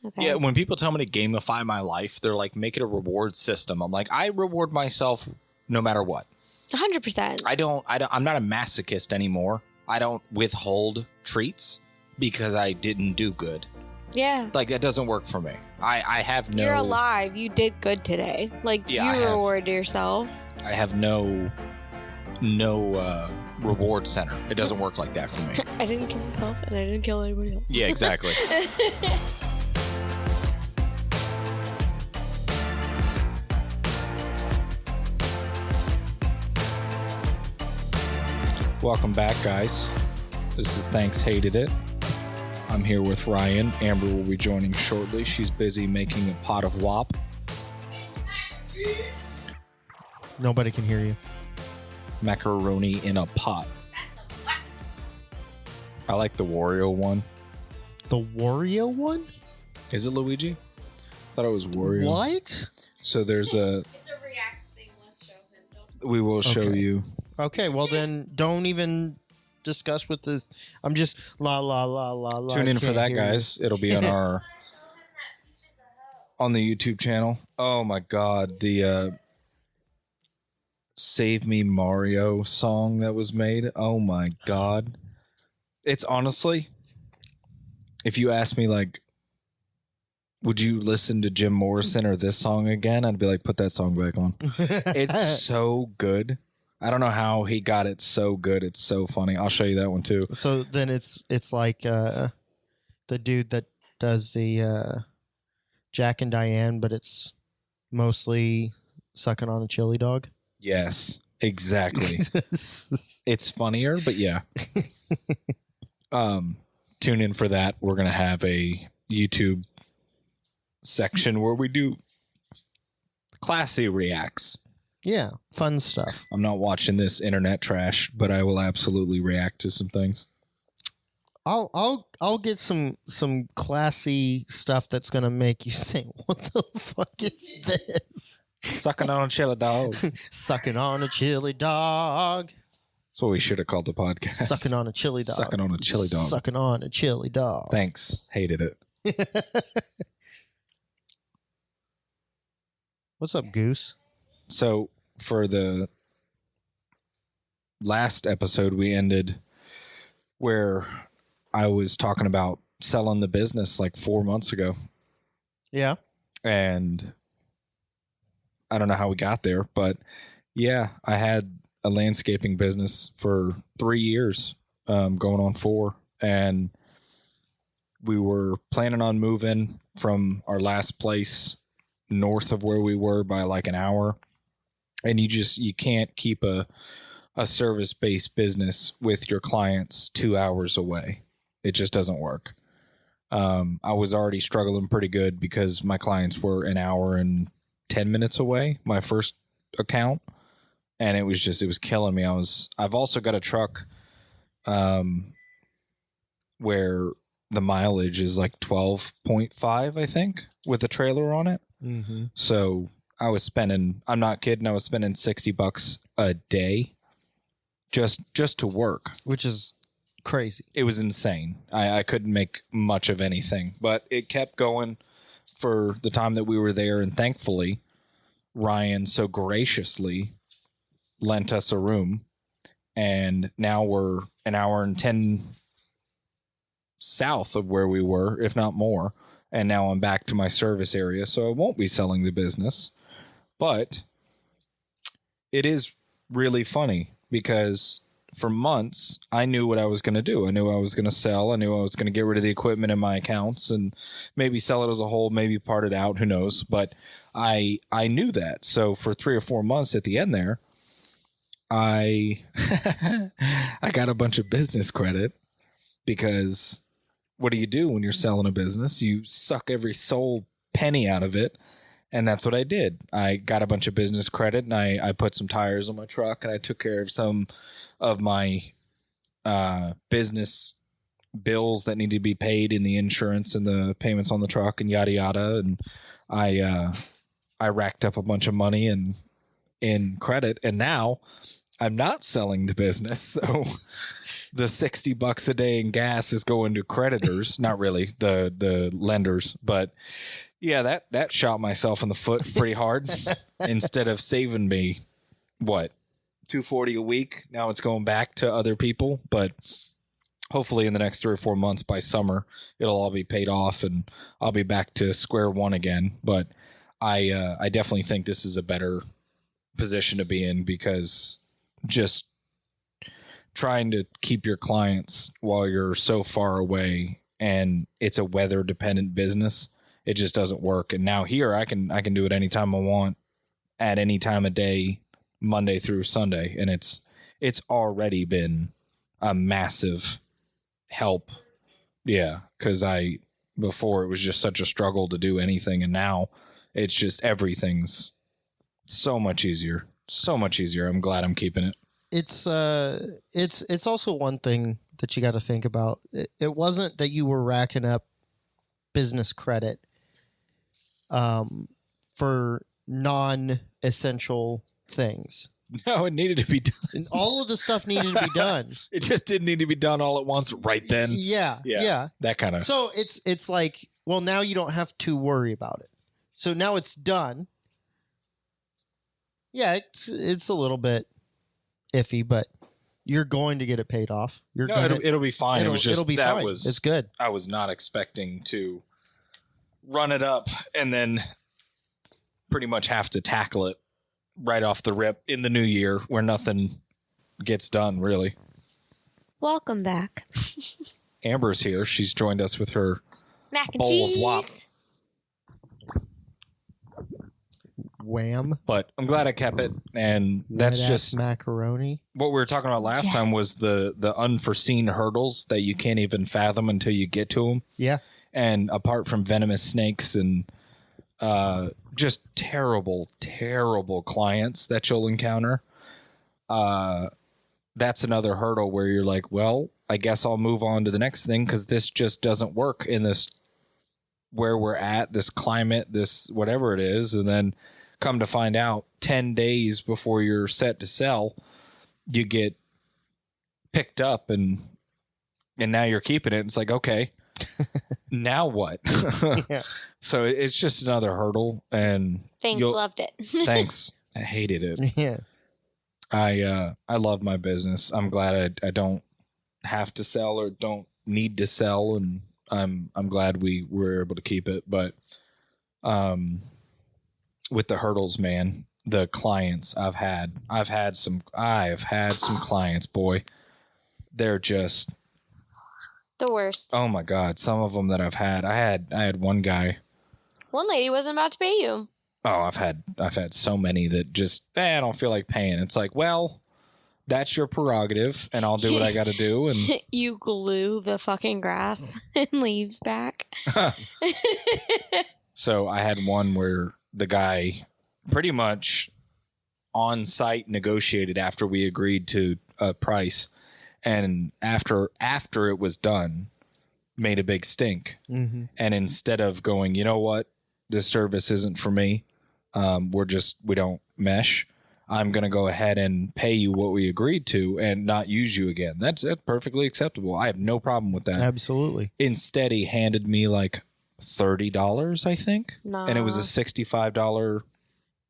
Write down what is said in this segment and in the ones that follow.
Okay. Yeah, when people tell me to gamify my life, they're like, make it a reward system. I'm like, I reward myself no matter what. 100%. I'm not a masochist anymore. I don't withhold treats because I didn't do good. Yeah. Like, that doesn't work for me. I have no... You're alive. You did good today. Like, you reward yourself. I have no reward center. It doesn't work like that for me. I didn't kill myself, and I didn't kill anybody else. Yeah, exactly. Welcome back, guys. This is Thanks, Hated It. I'm here with Ryan. Amber will be joining shortly. She's busy making a pot of wop. Nobody can hear you. Macaroni in a pot. I like the Wario one. The Wario one? Is it Luigi? Thought it was Wario. What? So there's a... It's a Reacts thing. Let's show him. We will show you. Okay, well then don't even discuss with the... I'm just la la la la la. Tune in for that, hear guys. It'll be on our... on the YouTube channel. Oh my god, the Save Me Mario song that was made. Oh my god. It's honestly, if you ask me like, would you listen to Jim Morrison or this song again? I'd be like, put that song back on. It's so good. I don't know how he got it so good. It's so funny. I'll show you that one too. So then it's like the dude that does the Jack and Diane, but it's mostly sucking on a chili dog. Yes, exactly. It's funnier, but yeah. Tune in for that. We're going to have a YouTube section where we do classy reacts. Yeah, fun stuff. I'm not watching this internet trash, but I will absolutely react to some things. I'll get some classy stuff that's gonna make you say, "What the fuck is this?" Sucking on a chili dog. Sucking on a chili dog. That's what we should have called the podcast. Sucking on a chili dog. Sucking on a chili dog. Sucking on a chili dog. Thanks. Hated it. What's up, Goose? So for the last episode, we ended where I was talking about selling the business like 4 months ago. Yeah. And I don't know how we got there, but yeah, I had a landscaping business for 3 years, going on 4. And we were planning on moving from our last place north of where we were by like an hour. And you can't keep a service-based business with your clients 2 hours away. It just doesn't work. I was already struggling pretty good because my clients were an hour and 10 minutes away, my first account. And it was killing me. I've also got a truck where the mileage is like 12.5, I think, with a trailer on it. Mm-hmm. So I was spending, I'm not kidding, I was spending $60 a day just to work. Which is crazy. It was insane. I couldn't make much of anything, but it kept going for the time that we were there. And thankfully, Ryan so graciously lent us a room. And now we're an hour and 10 south of where we were, if not more. And now I'm back to my service area. So I won't be selling the business. But it is really funny because for months, I knew what I was going to do. I knew I was going to sell. I knew I was going to get rid of the equipment in my accounts and maybe sell it as a whole, maybe part it out. Who knows? But I knew that. So for 3 or 4 months at the end there, I got a bunch of business credit because what do you do when you're selling a business? You suck every soul penny out of it. And that's what I did. I got a bunch of business credit and I put some tires on my truck and I took care of some of my business bills that need to be paid in the insurance and the payments on the truck and yada yada. And I racked up a bunch of money in credit, and now I'm not selling the business. So the $60 a day in gas is going to creditors, not really the lenders, but yeah, that shot myself in the foot pretty hard. Instead of saving me, what, $240 a week? Now it's going back to other people, but hopefully in the next 3 or 4 months by summer, it'll all be paid off and I'll be back to square one again. But I definitely think this is a better position to be in, because just trying to keep your clients while you're so far away and it's a weather dependent business, it just doesn't work. And now here I can do it anytime I want at any time of day, Monday through Sunday. And it's already been a massive help. Yeah. Cause before it was just such a struggle to do anything. And now it's just, everything's so much easier. So much easier. I'm glad I'm keeping it. It's also one thing that you got to think about. It wasn't that you were racking up business credit for non-essential things. No, it needed to be done. And all of the stuff needed to be done. It just didn't need to be done all at once right then. Yeah. That kind of. So it's like, well, now you don't have to worry about it. So now it's done. Yeah, it's a little bit iffy, but you're going to get it paid off. It'll be fine. It'll be fine. It's good. I was not expecting to run it up and then pretty much have to tackle it right off the rip in the new year where nothing gets done, really. Welcome back. Amber's here. She's joined us with her mac and bowl cheese. of WAP. Wham. But I'm glad I kept it, and that's Red-ass just macaroni. what we were talking about last time was the unforeseen hurdles that you can't even fathom until you get to them. Yeah. And apart from venomous snakes and just terrible, terrible clients that you'll encounter, that's another hurdle where you're like, well, I guess I'll move on to the next thing because this just doesn't work in this where we're at, this climate, this whatever it is. And then come to find out 10 days before you're set to sell, you get picked up and now you're keeping it. It's like, okay, now what? Yeah. So it's just another hurdle. And Thanks, loved it. Thanks. I hated it. Yeah. I love my business. I'm glad I don't have to sell or don't need to sell, and I'm glad we were able to keep it. But with the hurdles, man, the clients I've had some clients, boy, they're just the worst. Oh my God, some of them that I've had. I had one guy. One lady wasn't about to pay you. Oh, I've had so many that just I don't feel like paying. It's like, well, that's your prerogative, and I'll do what I got to do. And you glue the fucking grass and leaves back. So I had one where the guy pretty much on site negotiated after we agreed to a price, and after it was done, made a big stink. Mm-hmm. And instead of going, you know what, this service isn't for me. We don't mesh. I'm going to go ahead and pay you what we agreed to and not use you again. That's perfectly acceptable. I have no problem with that. Absolutely. Instead, he handed me like $30, I think. Nah. And it was a $65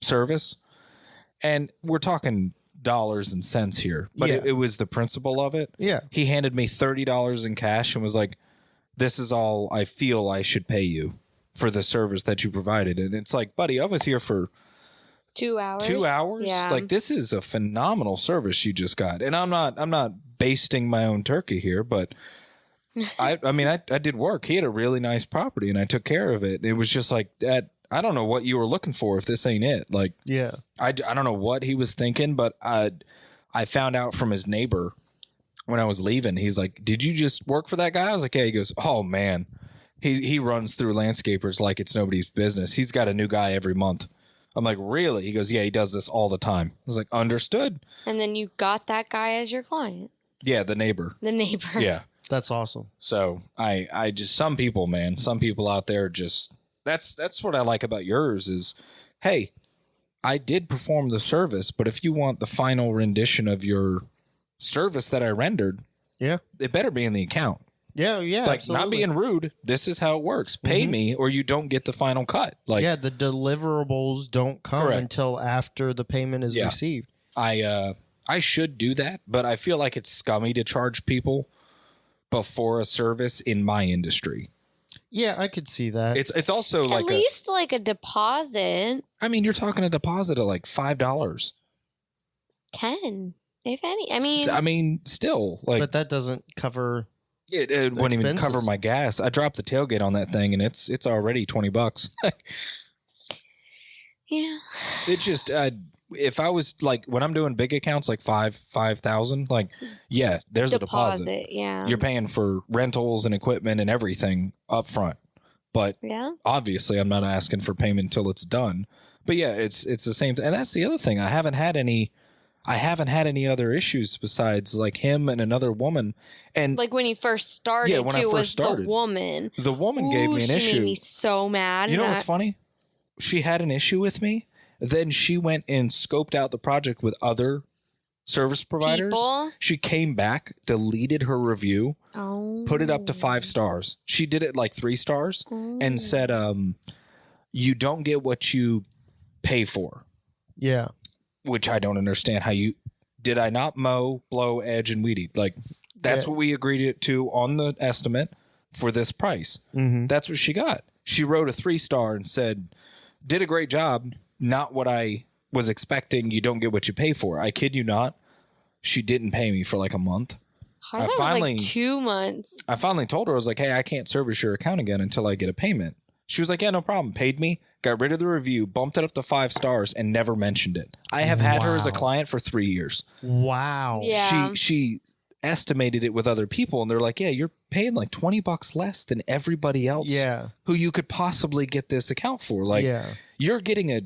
service. And we're talking dollars and cents here, but Yeah. it was the principle of it. Yeah. He handed me $30 in cash and was like, this is all I feel I should pay you for the service that you provided. And it's like, buddy, I was here for 2 hours. 2 hours. Yeah. Like, this is a phenomenal service you just got. And I'm not basting my own turkey here, but I did work. He had a really nice property and I took care of it. It was just like that. I don't know what you were looking for if this ain't it. Like, Yeah. I don't know what he was thinking, but I found out from his neighbor when I was leaving. He's like, did you just work for that guy? I was like, yeah. He goes, oh man, he runs through landscapers like it's nobody's business. He's got a new guy every month. I'm like, really? He goes, yeah, he does this all the time. I was like, understood. And then you got that guy as your client. Yeah, the neighbor. The neighbor. Yeah. That's awesome. So I just, some people, man, some people out there just, that's what I like about yours is, hey, I did perform the service, but if you want the final rendition of your service that I rendered, Yeah. It better be in the account. Yeah, Like, absolutely. not being rude. This is how it works. Pay me or you don't get the final cut. Like, yeah, the deliverables don't come Correct. until after the payment is received. I should do that, but I feel like it's scummy to charge people before a service in my industry. Yeah, I could see that. It's also like At least like a deposit. I mean, you're talking a deposit of like $5. 10, if any. I mean, still like but that doesn't cover. it wouldn't even cover expenses. my gas. I dropped the tailgate on that thing, and it's already $20. Yeah. It just if I was like when I'm doing big accounts like 5,000, like yeah, there's a deposit. Yeah. You're paying for rentals and equipment and everything up front. But Yeah. obviously I'm not asking for payment until it's done. But yeah, it's the same thing. And that's the other thing. I haven't had any other issues besides like him and another woman. And Like when he first started, Yeah, when I too, first was started. the woman. the woman gave me an she issue. made me so mad. You know and what's funny? She had an issue with me. Then she went and scoped out the project with other service providers. People? She came back, deleted her review, Oh. put it up to 5 stars. She did it like 3 stars and said, you don't get what you pay for, Yeah. which I don't understand how you did. I not mow, blow, edge, and weed eat? Like that's Yeah. what we agreed to on the estimate for this price. Mm-hmm. That's what she got. She wrote a 3-star and said, did a great job. Not what I was expecting. You don't get what you pay for. I kid you not. She didn't pay me for like a month. I thought it was like 2 months. I finally told her, I was like, hey, I can't service your account again until I get a payment. She was like, yeah, no problem. Paid me, got rid of the review, bumped it up to 5 stars, and never mentioned it. I have had her as a Wow. client for 3 years. Wow. Yeah. She estimated it with other people, and they're like, yeah, you're paying like $20 less than everybody else Yeah. who you could possibly get this account for. Like, Yeah. you're getting a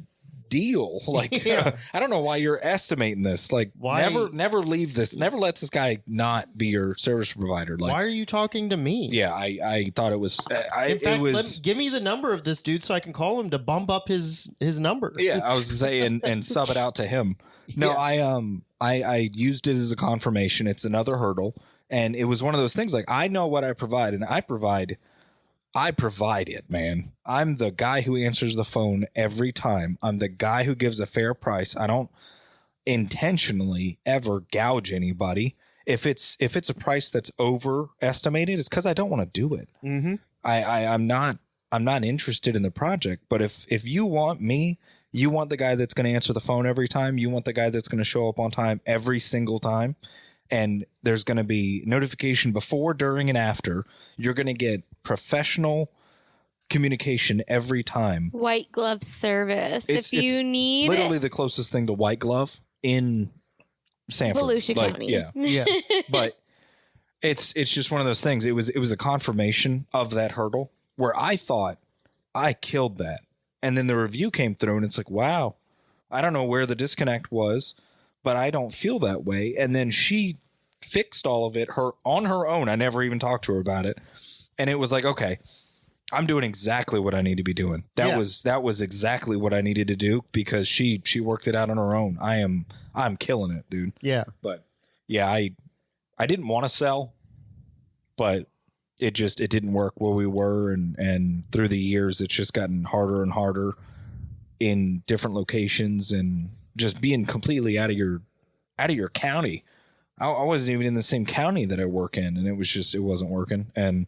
deal. Like, Yeah. I don't know why you're estimating this. Like, Why- never leave this. Never let this guy not be your service provider. Like, Why are you talking to me? yeah, I thought it was. In fact, it was. give me the number of this dude so I can call him to bump up his number. Yeah, I was saying and sub it out to him. No, Yeah. I used it as a confirmation. It's another hurdle, and it was one of those things. Like I know what I provide, and I provide it, man. I'm the guy who answers the phone every time. I'm the guy who gives a fair price. I don't intentionally ever gouge anybody. If it's a price that's overestimated, it's because I don't want to do it. Mm-hmm. I'm not interested in the project. But if you want me, you want the guy that's going to answer the phone every time. You want the guy that's going to show up on time every single time. And there's going to be notification before, during, and after. You're going to get professional communication every time. White glove service. It's if you need literally the closest thing to white glove in Sanford. Volusia County. Yeah. Yeah. But it's just one of those things. It was a confirmation of that hurdle where I thought I killed that. And then the review came through and it's like, wow, I don't know where the disconnect was, but I don't feel that way. And then she fixed all of it on her own. I never even talked to her about it. And it was like, okay, I'm doing exactly what I need to be doing. That was exactly what I needed to do because she worked it out on her own. I'm killing it, dude. Yeah. But yeah, I didn't want to sell, but it didn't work where we were. And through the years, it's just gotten harder and harder in different locations and just being completely out of your county. I wasn't even in the same county that I work in, and it wasn't working. And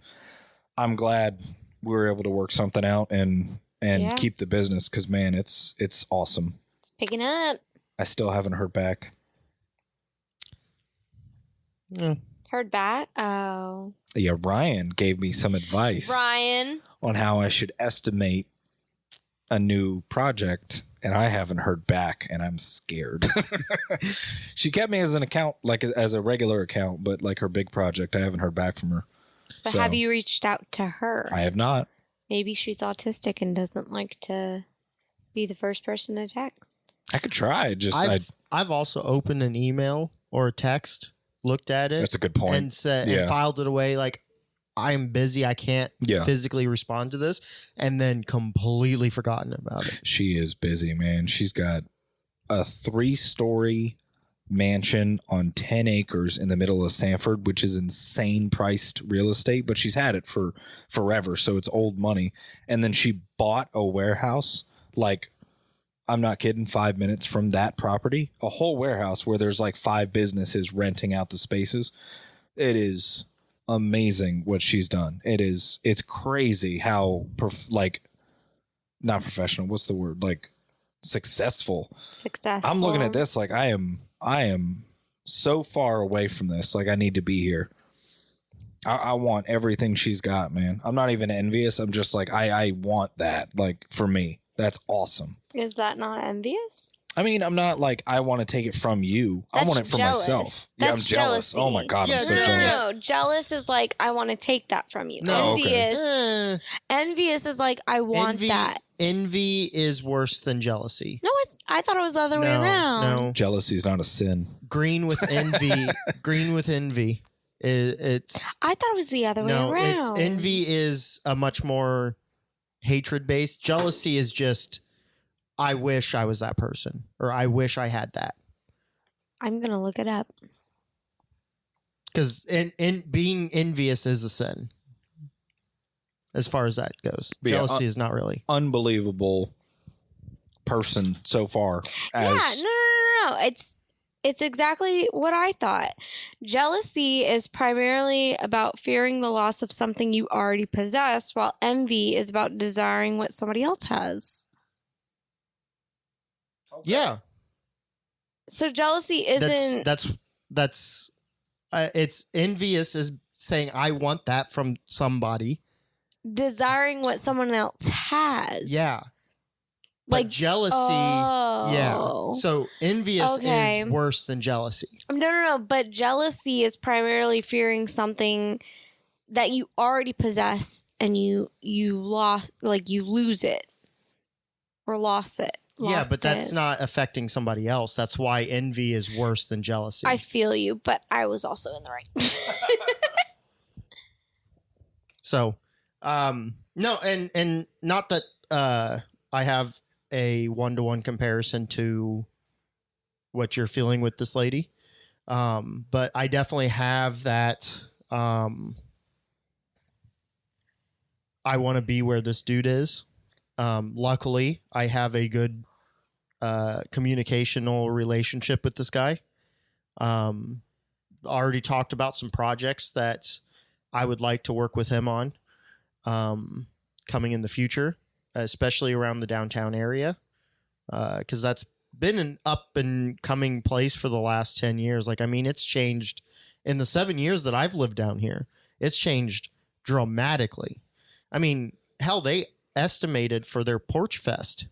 I'm glad we were able to work something out and Yeah. keep the business. 'Cause man, it's awesome. It's picking up. I still haven't heard back. Yeah. Heard back. Oh. Yeah, Ryan gave me some advice Ryan. on how I should estimate a new project, and I haven't heard back, and I'm scared. She kept me as an account, like as a regular account, but like her big project, I haven't heard back from her. But So, have you reached out to her? I have not. Maybe she's autistic and doesn't like to be the first person to text. I could try. I've also opened an email or a text, looked at it. That's a good point. And said Yeah. and filed it away like I'm busy. I can't Yeah. physically respond to this, and then completely forgotten about it. She is busy, man. She's got a 3-story mansion on 10 acres in the middle of Sanford, which is insane priced real estate, but she's had it for forever, so it's old money. And then she bought a warehouse, like, I'm not kidding, 5 minutes from that property, a whole warehouse where there's like 5 businesses renting out the spaces. It is amazing what she's done. It's crazy how not professional, what's the word? Like successful. I'm looking at this like I am so far away from this. Like I need to be here. I want everything she's got, man. I'm not even envious. I'm just like, I want that. Like for me, that's awesome. Is that not envious? I mean, I'm not like, I want to take it from you. I want it for myself. That's I'm jealous. jealousy. Oh my God, I'm so No, jealous. no. Jealous is like, I want to take that from you. No, Envious. Envious is like, I want that. Envy is worse than jealousy. No, I thought it was the other way around. No, Jealousy is not a sin. green with envy. Green with envy. It's I thought it was the other way around. It's envy is a much more hatred based. Jealousy is just, I wish I was that person, or I wish I had that. I'm gonna look it up. Because in being envious is a sin, as far as that goes. But yeah, Jealousy is not really. Unbelievable person so far. No. It's exactly what I thought. Jealousy is primarily about fearing the loss of something you already possess, while envy is about desiring what somebody else has. Okay. Yeah. So jealousy isn't. That's it's envious is saying I want that from somebody. Desiring what someone else has. Yeah. But Like jealousy, yeah. So envious is worse than jealousy. No. But jealousy is primarily fearing something that you already possess and you lost, like you lose it or lost it. Yeah, but that's not affecting somebody else. That's why envy is worse than jealousy. I feel you, but I was also in the right. So, no, and not that I have a 1-to-1 comparison to what you're feeling with this lady, but I definitely have that. I want to be where this dude is. Luckily, I have a good communicational relationship with this guy. Already talked about some projects that I would like to work with him on coming in the future, especially around the downtown area, because that's been an up and coming place for the last 10 years. Like, I mean, it's changed in the 7 years that I've lived down here. It's changed dramatically. I mean, hell, they estimated for their Porch Fest,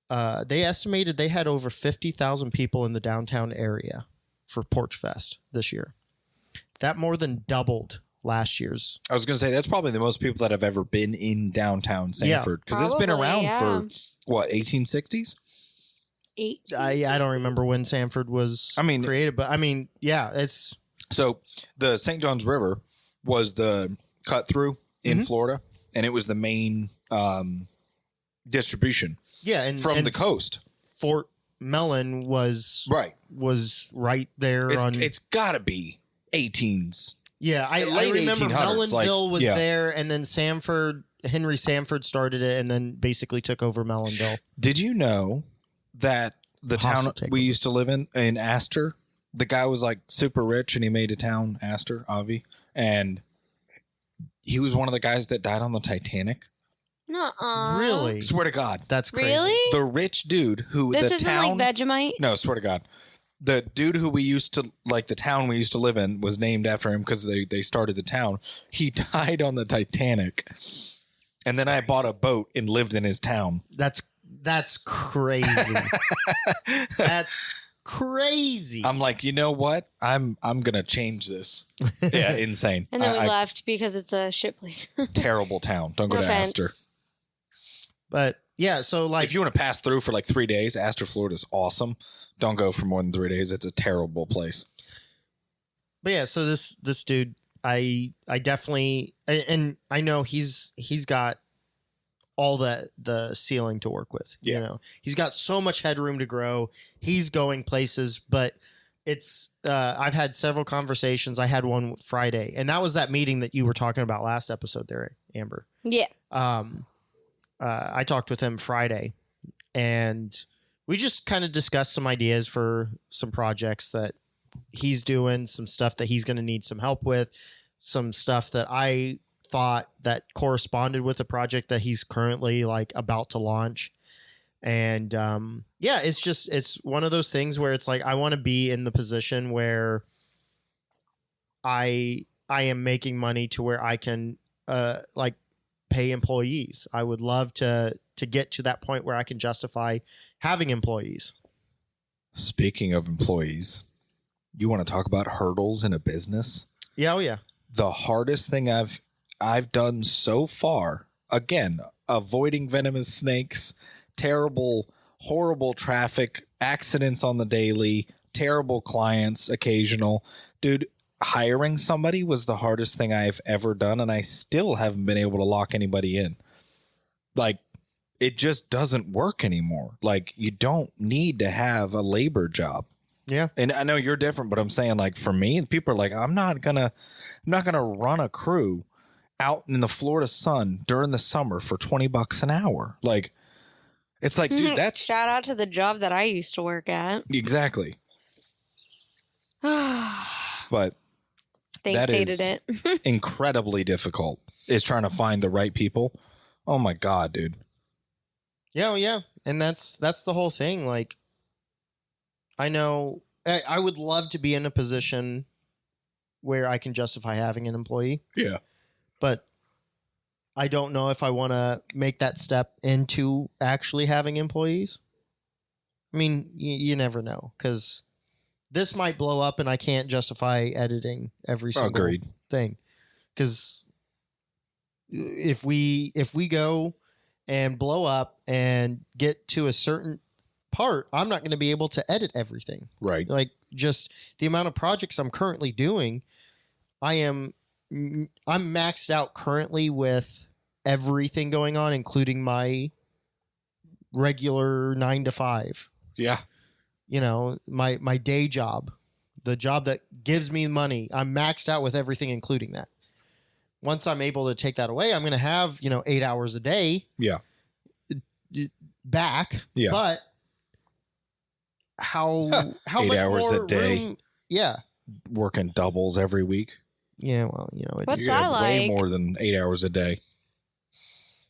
they estimated they had over 50,000 people in the downtown area for Porch Fest this year. That more than doubled last year's. I was going to say, that's probably the most people that have ever been in downtown Sanford. Because it's been around for, what, 1860s? I don't remember when Sanford was created, but I mean, yeah, it's... So the St. Johns River was the cut through in Florida, and it was the main distribution from the coast. Fort Mellon was right there. It's got to be 18s. Yeah, I remember Mellonville was there, and then Henry Sanford started it, and then basically took over Mellonville. Did you know that the town we used to live in Astor, the guy was like super rich, and he made a town, Astor, Avi, and he was one of the guys that died on the Titanic? Nuh-uh. Really? Swear to God. That's crazy. Really? The rich dude who this isn't like Vegemite? No, swear to God. The dude who we used to, like the town we used to live in was named after him because they started the town. He died on the Titanic. And then I bought a boat and lived in his town. That's crazy. That's crazy. I'm like, you know what? I'm going to change this. Yeah, insane. And then we left because it's a shit place. Terrible town. Don't go to Astor. But yeah, so like if you want to pass through for like 3 days, Astor, Florida is awesome. Don't go for more than 3 days. It's a terrible place. But yeah, so this dude, I definitely, and I know he's got all the ceiling to work with. Yeah. You know, he's got so much headroom to grow. He's going places, but it's I've had several conversations. I had one Friday, and that was that meeting that you were talking about last episode there, Amber. Yeah. I talked with him Friday, and we just kind of discussed some ideas for some projects that he's doing, some stuff that he's going to need some help with, some stuff that I thought that corresponded with the project that he's currently like about to launch. And it's one of those things where it's like I want to be in the position where I am making money to where I can like pay employees. I would love to get to that point where I can justify having employees. Speaking of employees, you want to talk about hurdles in a business? Yeah, oh yeah. The hardest thing I've done so far, again, avoiding venomous snakes, terrible, horrible traffic, accidents on the daily, terrible clients, occasional. Dude, hiring somebody was the hardest thing I've ever done, and I still haven't been able to lock anybody in. Like, it just doesn't work anymore. Like, you don't need to have a labor job. Yeah. And I know you're different, but I'm saying, like, for me, people are like, I'm not gonna run a crew out in the Florida sun during the summer for $20 an hour. Like, it's like, dude, that's Shout out to the job that I used to work at. exactly. But Thanks, that hated is it. incredibly difficult. Is trying to find the right people. Oh my God, dude. Yeah, well, yeah. And that's the whole thing. Like, I know I would love to be in a position where I can justify having an employee, Yeah. but I don't know if I want to make that step into actually having employees. I mean, you never know, because this might blow up and I can't justify editing every single Agreed. thing. Because if we go and blow up and get to a certain part, I'm not going to be able to edit everything. Right. Like, just the amount of projects I'm currently doing, I'm maxed out currently with everything going on, including my regular 9 to 5. Yeah. You know, my day job, the job that gives me money. I'm maxed out with everything, including that. Once I'm able to take that away, I'm going to have, 8 hours a day Yeah. back. Yeah. But how 8 much hours more a day. room? Yeah. Working doubles every week. Yeah. Well, What's You're gonna that have way like? more than 8 hours a day.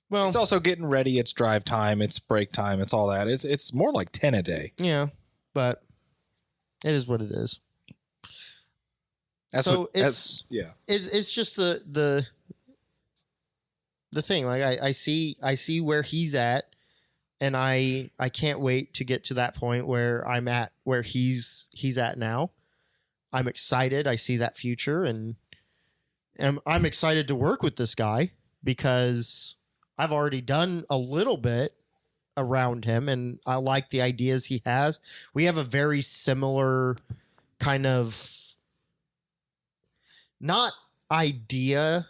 well, It's also getting ready. It's drive time. It's break time. It's all that. It's more like 10 a day. yeah, but it is what it is. That's So what, it's- yeah. It's just the thing. Like, I see where he's at, and I can't wait to get to that point where I'm at where he's at now. I'm excited. I see that future, and I'm excited to work with this guy because I've already done a little bit around him, and I like the ideas he has. We have a very similar kind of, not idea,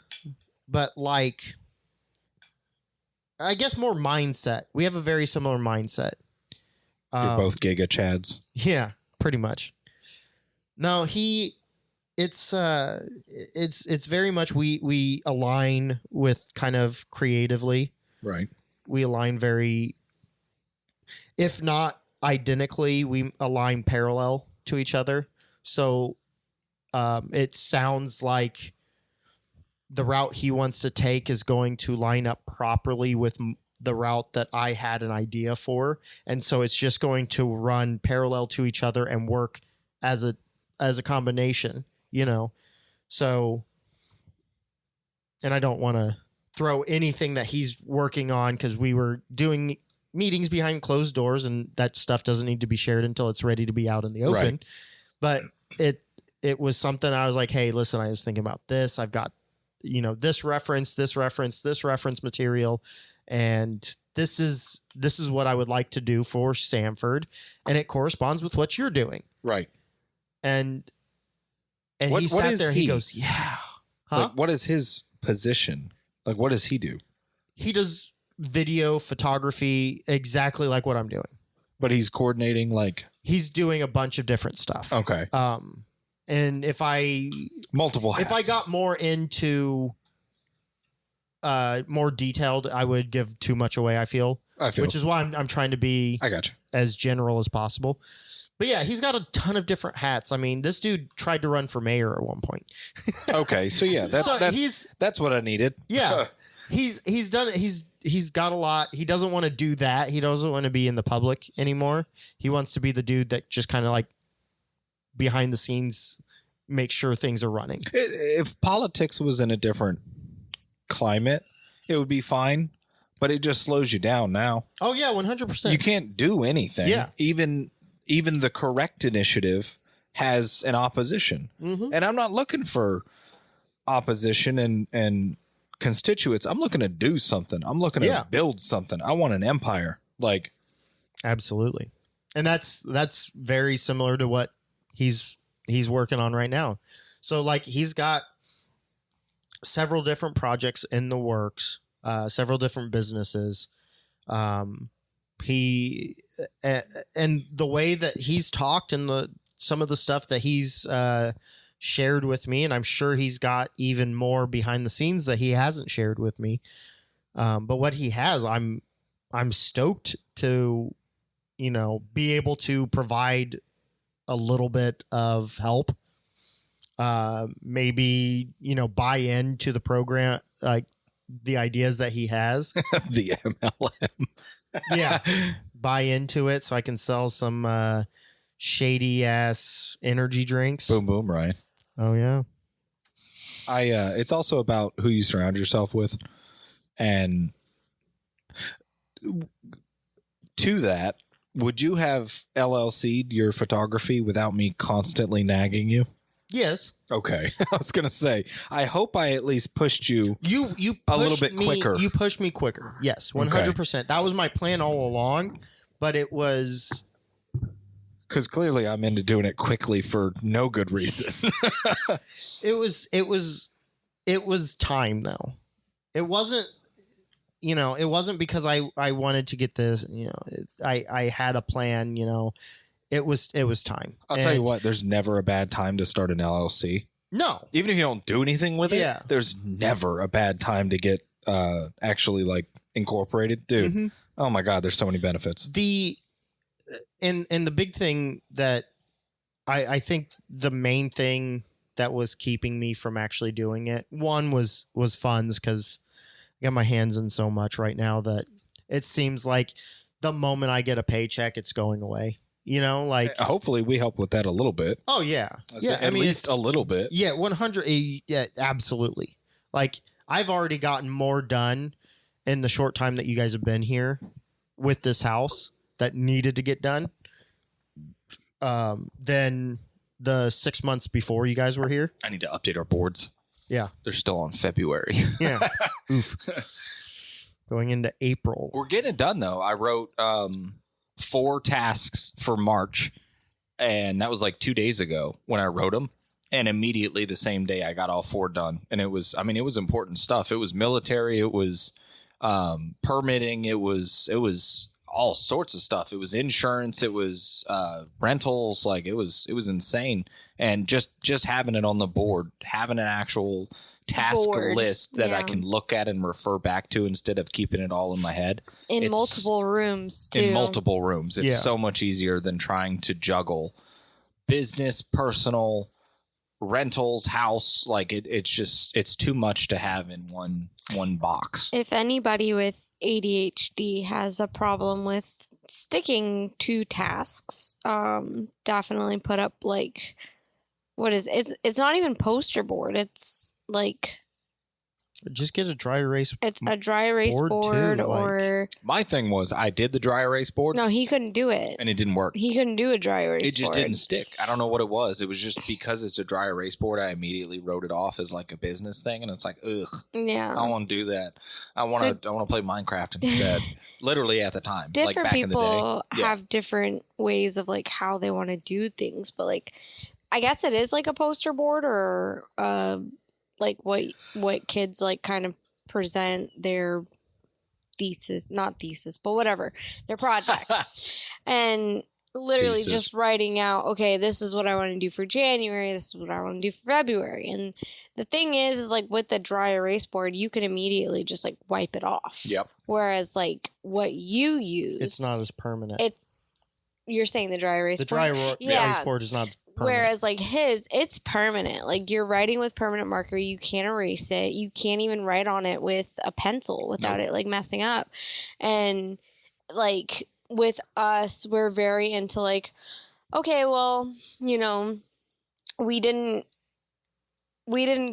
but like, I guess more mindset. We have a very similar mindset. You're both giga chads. Yeah, pretty much. No, it's very much we align with kind of creatively. Right. We align very, if not identically, we align parallel to each other. So it sounds like the route he wants to take is going to line up properly with the route that I had an idea for. And so it's just going to run parallel to each other and work as a combination, So, and I don't want to throw anything that he's working on, because we were doing meetings behind closed doors, and that stuff doesn't need to be shared until it's ready to be out in the open. Right. But it was something I was like, hey, listen, I was thinking about this. I've got, this reference material, and this is what I would like to do for Sanford, and it corresponds with what you're doing. Right. And What he sat is there. he? He goes, yeah. Huh? Like, what is his position? Like, what does he do? He does video photography exactly like what I'm doing. But he's coordinating like He's doing a bunch of different stuff. okay, And if I multiple hats. if I got more into more detailed, I would give too much away, I feel. Which is why I'm trying to be I got you. as general as possible. But yeah, he's got a ton of different hats. I mean, this dude tried to run for mayor at one point. Okay, so yeah, that's what I needed. Yeah. He's done it. He's got a lot. He doesn't want to do that. He doesn't want to be in the public anymore. He wants to be the dude that just kind of like behind the scenes makes sure things are running. If politics was in a different climate, it would be fine, but it just slows you down now. Oh yeah, 100%. You can't do anything. Yeah. Even the correct initiative has an opposition. Mm-hmm. And I'm not looking for opposition and constituents. I'm looking to do something. I'm looking to build something. I want an empire. Like, absolutely. And that's very similar to what he's working on right now. So like he's got several different projects in the works, several different businesses. He and the way that he's talked and some of the stuff that he's shared with me, and I'm sure he's got even more behind the scenes that he hasn't shared with me. But what he has, I'm stoked to, be able to provide a little bit of help. Maybe, buy into the program, like the ideas that he has. The MLM. Yeah. Buy into it so I can sell some shady ass energy drinks. Boom, boom, Ryan. Oh yeah. It's also about who you surround yourself with. And to that, would you have LLC'd your photography without me constantly nagging you? Yes. Okay. I was going to say, I hope I at least pushed you a little bit quicker. You pushed me quicker. Yes, 100%. Okay. That was my plan all along, but it was... Because clearly I'm into doing it quickly for no good reason. It was time though. It wasn't, it wasn't because I wanted to get this, I had a plan, it was time. I'll tell you what, there's never a bad time to start an LLC. No. Even if you don't do anything with it, there's never a bad time to get actually like incorporated. Dude, mm-hmm. Oh my God, there's so many benefits. And the big thing that I think the main thing that was keeping me from actually doing it, one was funds, because I got my hands in so much right now that it seems like the moment I get a paycheck, it's going away. Like hopefully we help with that a little bit. Oh yeah, yeah. At least a little bit. Yeah, 100. Yeah, absolutely. Like I've already gotten more done in the short time that you guys have been here with this house that needed to get done than the 6 months before you guys were here. I need to update our boards. Yeah. They're still on February. Yeah. Oof. Going into April. We're getting it done though. I wrote 4 tasks for March, and that was like 2 days ago when I wrote them. And immediately the same day I got all 4 done. And it was important stuff. It was military. It was permitting. It was all sorts of stuff. It was insurance. It was rentals. Like it was insane. And just having it on the board, having an actual task list that I can look at and refer back to instead of keeping it all in my head. In multiple rooms, too. In multiple rooms. It's so much easier than trying to juggle business, personal, rentals, house. Like it's too much to have in one box. If anybody with ADHD has a problem with sticking to tasks, definitely put up like, it's not even poster board. It's like, just get a dry erase. It's a dry erase board too, or my thing was I did the dry erase board. No, he couldn't do it. And it didn't work. He couldn't do a dry erase board. It just didn't stick. I don't know what it was. It was just because it's a dry erase board, I immediately wrote it off as like a business thing, and it's like, ugh. Yeah. I don't want to do that. I want to play Minecraft instead. Literally at the time. Different like back people in the day. have different ways of like how they want to do things, but like I guess it is like a poster board or like what kids like kind of present their not thesis, but whatever, their projects. And literally Thesis. just writing out, okay, this is what I want to do for January, this is what I want to do for February. And the thing is like with the dry erase board, you can immediately just like wipe it off. Yep. Whereas like what you use, It's not as permanent. You're saying the dry erase The board? erase board is not as permanent. Whereas like his, it's permanent. Like you're writing with permanent marker, you can't erase it. You can't even write on it with a pencil without it like messing up. And like with us, we're very into like, okay, well, you know, we didn't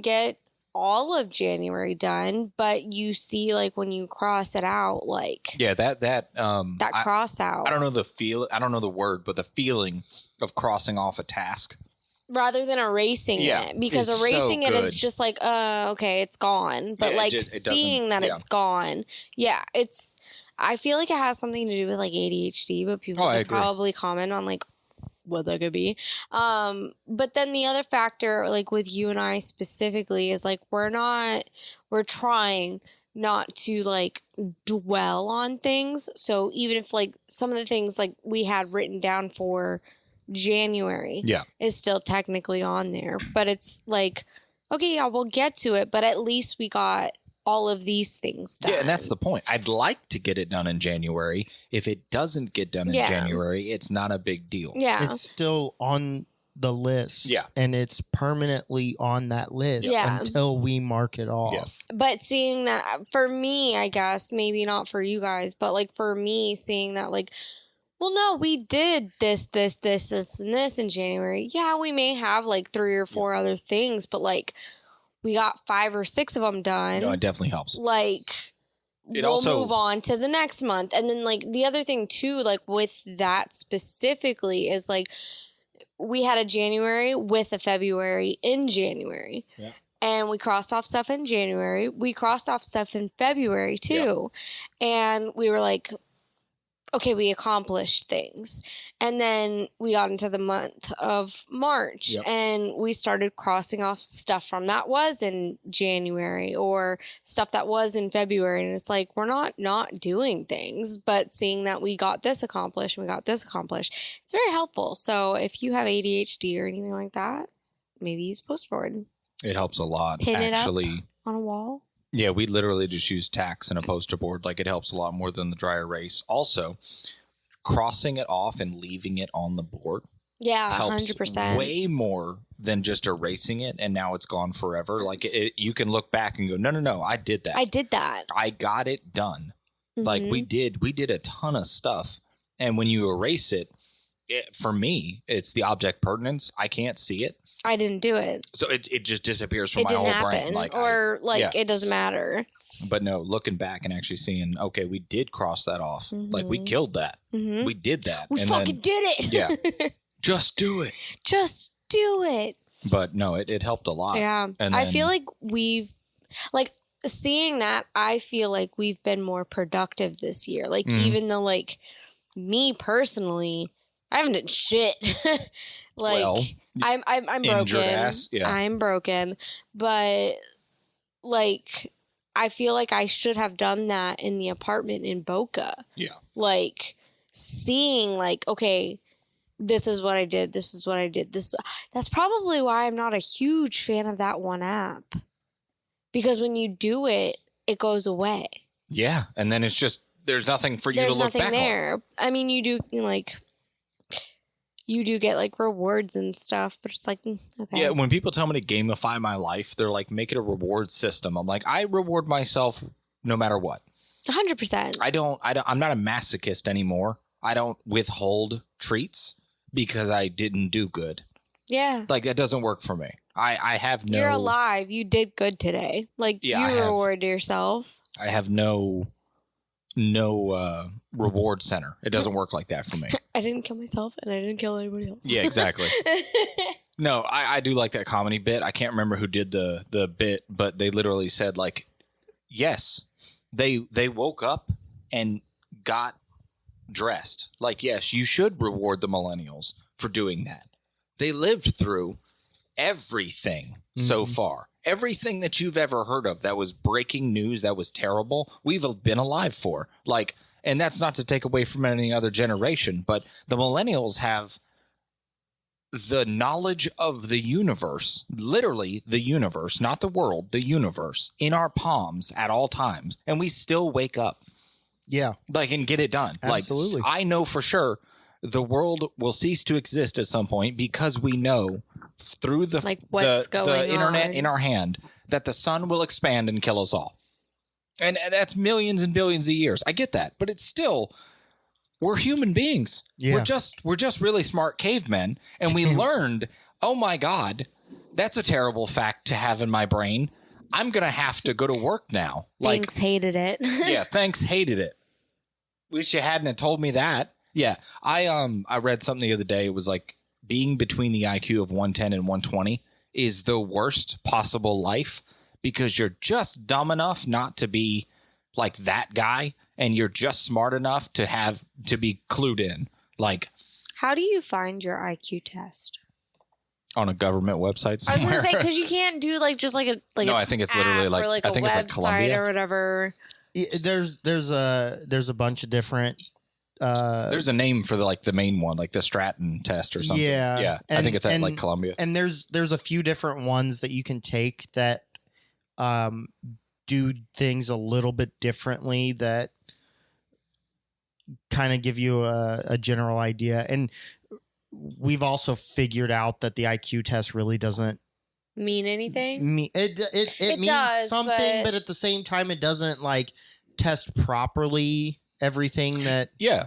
get all of January done, but you see like when you cross it out, like that cross out. I don't know the word, but the feeling of crossing off a task rather than erasing it, because it's erasing so it is good. just like, okay, it's gone. But Yeah, like it doesn't- seeing that yeah. it's gone, I feel like it has something to do with like ADHD, but people I could agree. probably comment on like what that could be. But then the other factor, like with you and I specifically, is like we're trying not to like dwell on things. So even if like some of the things like we had written down for January is still technically on there, but it's like, okay, yeah, we'll get to it, but at least we got all of these things done. Yeah, and that's the point. I'd like to get it done in January. If it doesn't get done in January, it's not a big deal. Yeah. It's still on the list. Yeah. And it's permanently on that list until we mark it off. Yeah. But seeing that, for me, I guess, maybe not for you guys, but like for me, seeing that like, well, no, we did this, and this in January. Yeah, we may have like 3 or 4 other things, but like we got 5 or 6 of them done. No, it definitely helps. Like we'll move on to the next month. And then like the other thing too, like with that specifically is like we had a January with a February in January. Yeah. And we crossed off stuff in January. We crossed off stuff in February too. Yep. And we were like, okay, we accomplished things. And then we got into the month of March and we started crossing off stuff from that was in January or stuff that was in February. And it's like, we're not doing things, but seeing that we got this accomplished and we got this accomplished, it's very helpful. So if you have ADHD or anything like that, maybe use postboard. It helps a lot. Pin actually. it up on a wall. Yeah, we literally just use tacks and a poster board. Like it helps a lot more than the dry erase. Also, crossing it off and leaving it on the board helps 100%. way more than just erasing it and now it's gone forever. Like you can look back and go, no, I did that. I got it done. Mm-hmm. Like we did a ton of stuff. And when you erase it, for me, it's the object pertinence. I can't see it. I didn't do it. So it just disappears from my whole brain. Like it doesn't matter. But no, looking back and actually seeing, okay, we did cross that off. Mm-hmm. Like we killed that. Mm-hmm. We did that. We fucking did it. Yeah. Just do it. Just do it. But no, it helped a lot. Yeah. And I feel like seeing that, I feel like we've been more productive this year. Like even though like me personally, I haven't done shit. I'm broken. Ass. Yeah. I'm broken. But like I feel like I should have done that in the apartment in Boca. Yeah. Like seeing like, okay, this is what I did. This is what I did. That's probably why I'm not a huge fan of that one app. Because when you do it, it goes away. Yeah. And then it's just, there's nothing for you to look back on. There's nothing there. I mean, you do get like rewards and stuff, but it's like, okay. Yeah, when people tell me to gamify my life, they're like, make it a reward system. I'm like, I reward myself no matter what. 100%. I'm not a masochist anymore. I don't withhold treats because I didn't do good. Yeah. Like that doesn't work for me. I have no. You're alive. You did good today. Like you reward yourself. I have no reward center. It doesn't work like that for me. I didn't kill myself and I didn't kill anybody else. Yeah, exactly. No, I do like that comedy bit. I can't remember who did the bit, but they literally said like, yes, they woke up and got dressed. Like, yes, you should reward the millennials for doing that. They lived through everything so far. everything that you've ever heard of that was breaking news, that was terrible, we've been alive for. Like, and that's not to take away from any other generation, but the millennials have the knowledge of the universe, literally the universe, not the world, the universe, in our palms at all times. And we still wake up. Yeah. Like, and get it done. Absolutely. Like, I know for sure the world will cease to exist at some point because we know through the, Like, what's the going internet on. in our hand that the sun will expand and kill us all. And that's millions and billions of years. I get that. But it's still, we're human beings. Yeah. We're just really smart cavemen. And we learned, oh my God, that's a terrible fact to have in my brain. I'm going to have to go to work now. Like, Thanks, hated it. yeah, thanks, hated it. Wish you hadn't have told me that. Yeah, I read something the other day. It was like being between the IQ of 110 and 120 is the worst possible life because you're just dumb enough not to be like that guy, and you're just smart enough to be clued in. Like, How do you find your IQ test? on a government website I was somewhere. gonna say because you can't do like just like a No, a I think it's literally app like- or like I a think it's like website Columbia. or whatever. There's a bunch of different. There's a name for the main one, like the Stratton test or something. Yeah. Yeah. I And- think it's at and- like Columbia. And there's a few different ones that you can take that do things a little bit differently that kind of give you a general idea. And we've also figured out that the IQ test really doesn't Mean anything? mean it means does, something, but at the same time it doesn't like test properly everything that Yeah.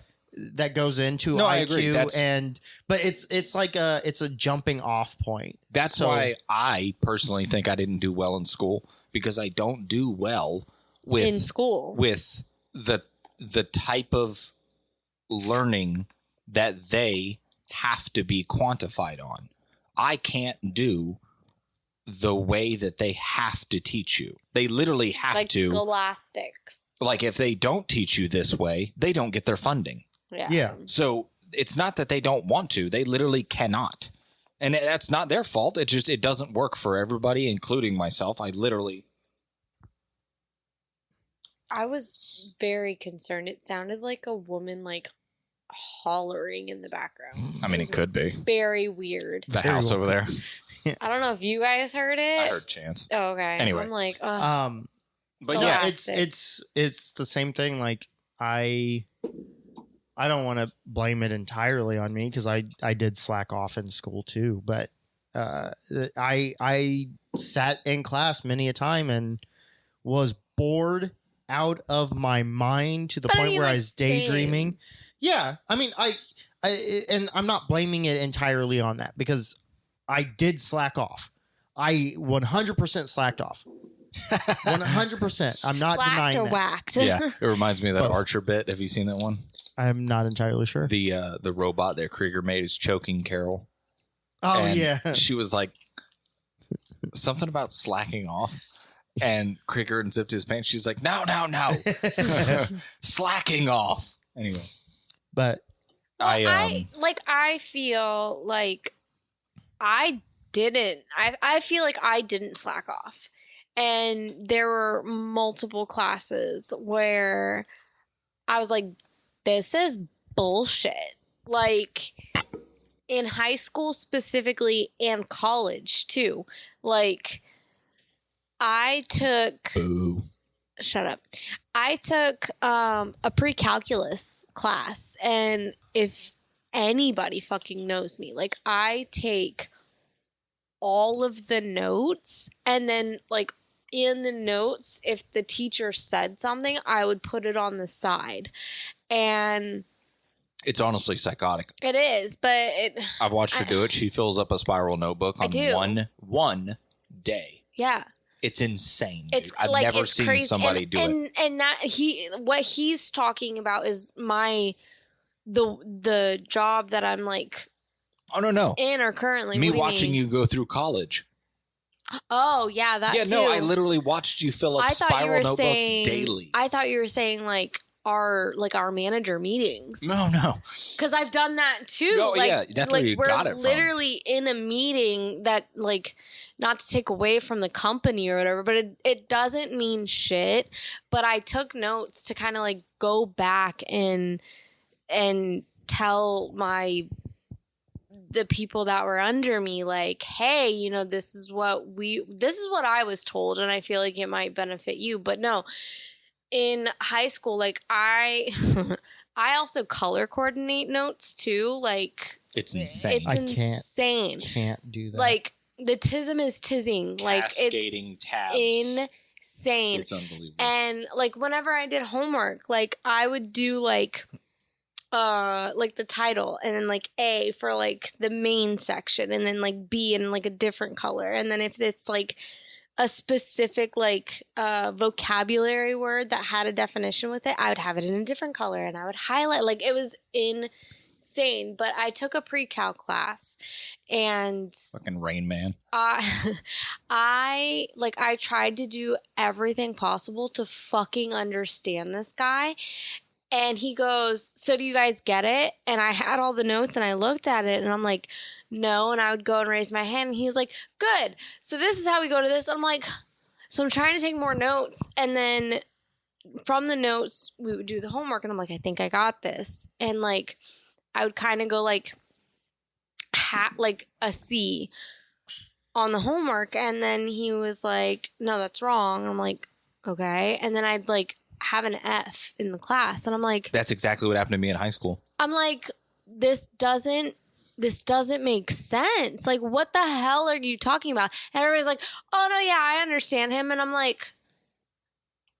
goes into No, IQ. I agree. That's- But it's like it's a jumping off point. That's So- why I personally think I didn't do well in school, because I don't do well with In school. with the type of learning that they have to be quantified on. I can't do the way that they have to teach you. They literally have like to. scholastics. Like, if they don't teach you this way, they don't get their funding. Yeah. Yeah. So it's not that they don't want to, they literally cannot. And that's not their fault. It doesn't work for everybody, including myself. I was very concerned. It sounded like a woman like hollering in the background. mean, it could be. Very weird. The Very house well. over there. I don't know if you guys heard it. I heard Chance. Oh, okay. Anyway. I'm like, But yeah, it's the same thing. Like I don't want to blame it entirely on me because I did slack off in school too. But I sat in class many a time and was bored out of my mind to the But I point mean, where I like, was daydreaming. same. Yeah, I mean I and I'm not blaming it entirely on that because I did slack off. I 100% slacked off. 100%. I'm not slacked denying or that. whacked. Yeah, it reminds me of that Both. Archer bit. Have you seen that one? I'm not entirely sure. The robot that Krieger made is choking Carol. Oh And yeah. She was like something about slacking off, and Krieger unzipped his pants. She's like, no, slacking off. Anyway, But Well, I I feel like I didn't. I feel like I didn't slack off, and there were multiple classes where I was like, "This is bullshit." Like in high school specifically, and college too. Like I took. boo. Shut up. I took a pre-calculus class, and if anybody fucking knows me, like I take all of the notes, and then like in the notes, if the teacher said something, I would put it on the side. And It's honestly psychotic. it is, but it I've watched her do it. She fills up a spiral notebook I on do. one day. yeah. It's insane. It's Dude. I've like never it's seen crazy. somebody do it. And that what he's talking about is the job that I'm like Oh no. in or currently. Me What do watching mean? you go through college. Oh yeah, that Yeah, too. no, I literally watched you fill up I thought you spiral were notebooks saying daily. I thought you were saying like our manager meetings. No. Because I've done that too. Oh, yeah, that's where you got it we're from. literally in a meeting that, like, not to take away from the company or whatever, but it doesn't mean shit. But I took notes to kind of like go back and tell the people that were under me, like, hey, you know, this is what I was told, and I feel like it might benefit you. But no, in high school, like, I also color coordinate notes too. Like, It's insane. It's insane. Can't do that. Like, the tism is tizzing. Like, Cascading it's tabs. insane. It's unbelievable. And like, whenever I did homework, like, I would do like the title, and then like A for like the main section, and then like B in like a different color, and then if it's like a specific like vocabulary word that had a definition with it, I would have it in a different color, and I would highlight. Like, it was insane. But I took a pre-cal class, and Fucking Rain Man. I tried to do everything possible to fucking understand this guy. And he goes, so do you guys get it? And I had all the notes, and I looked at it, and I'm like, no. And I would go and raise my hand, and he's like, good. So this is how we go to this. I'm like, so I'm trying to take more notes. And then from the notes, we would do the homework, and I'm like, I think I got this. And like, I would kind of go like a C on the homework. And then he was like, no, that's wrong. I'm like, okay. And then I'd like have an F in the class, and I'm like, That's exactly what happened to me in high school. I'm like, this doesn't make sense. Like, what the hell are you talking about? And everybody's like, oh no, yeah, I understand him. And I'm like,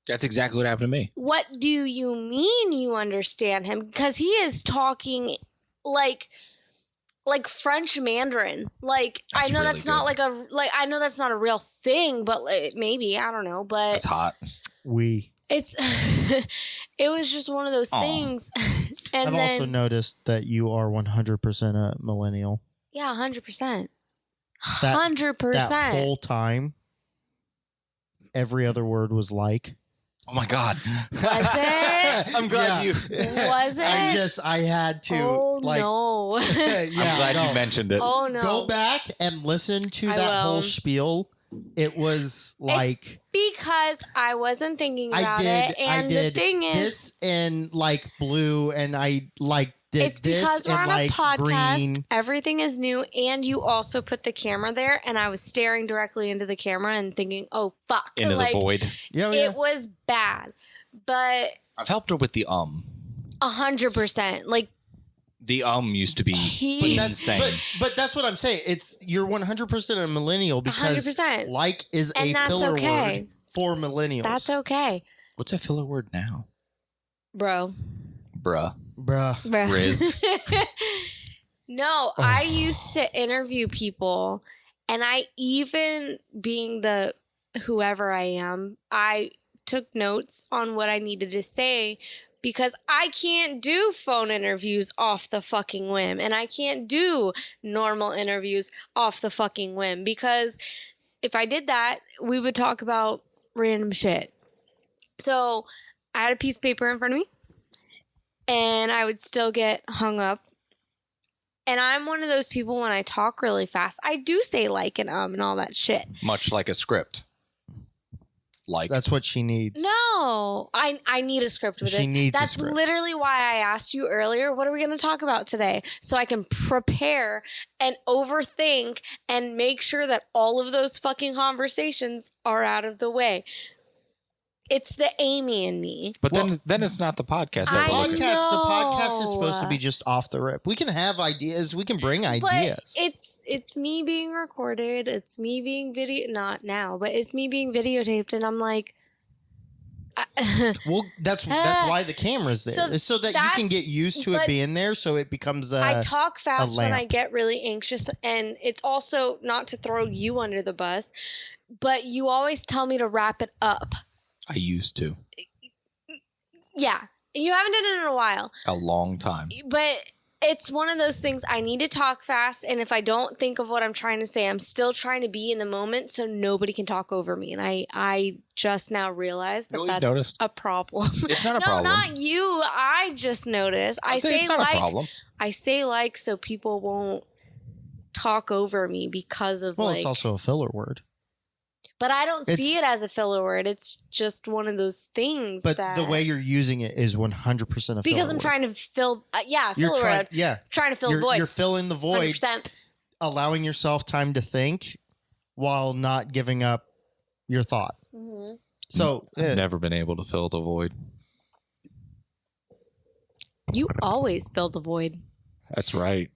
That's exactly what happened to me. what do you mean you understand him? Because he is talking like French Mandarin. Like, That's I know really that's not good. I know that's not a real thing, but like, maybe, I don't know. But That's hot. it's it was just one of those things. And I've then, also noticed that you are 100% a millennial. yeah, 100%. That 100%. whole time, every other word was like. Oh my God. Was it? I'm glad you. Was it? I had to. Oh like, no. I'm glad you mentioned it. Oh no. Go back and listen to I that will. whole spiel. It was like because I wasn't thinking about it, I and did the thing is, this in like blue, and I like did it's this because we're in on like a podcast. green. Everything is new, and you also put the camera there, and I was staring directly into the camera and thinking, "Oh fuck!" Into like, the void. Yeah, It was bad, but I've helped her with the 100%. Like, The used to be But insane. But that's what I'm saying. It's you're 100% a millennial because 100%. like is And a that's filler okay. word for millennials. that's okay, What's a filler word now? bro. Bruh. Bruh. Riz. No, I used to interview people, and I even being the whoever I am, I took notes on what I needed to say because I can't do phone interviews off the fucking whim, and I can't do normal interviews off the fucking whim, because if I did that, we would talk about random shit. So I had a piece of paper in front of me, and I would still get hung up. And I'm one of those people, when I talk really fast, I do say like and all that shit. Much like a script. Like That's what she needs. No, I need a script with this. She needs a That's script. literally why I asked you earlier, what are we going to talk about today? So I can prepare and overthink and make sure that all of those fucking conversations are out of the way. It's the Amy in me. But then it's not the podcast that I we're looking at. The podcast is know. supposed to be just off the rip. We can have ideas. We can bring ideas. But it's me being recorded. It's me being not now, but it's me being videotaped, and I'm like, Well, that's why the camera's there. So It's so that you can get used to it but being there, so it becomes I talk fast when I lamp. get really anxious, and it's also not to throw you under the bus, but you always tell me to wrap it up. I used to. Yeah, you haven't done it in a while, A long time. but it's one of those things I need to talk fast, and if I don't think of what I'm trying to say, I'm still trying to be in the moment so nobody can talk over me. And I just now realized that that's noticed? a problem. It's not a no, problem. not you. I just noticed. I say it's not like a problem. I say like so people won't talk over me because of Well, like. it's also a filler word. But I don't see It's- it as a filler word. It's just one of those things. But that the way you're using it is 100% a filler because I'm word. trying to fill. You're filler trying, word. yeah. Trying to fill the You're, void. you're filling the void, 100%. allowing yourself time to think while not giving up your thought. Mhm. So, I've never been able to fill the void. You always fill the void. That's right.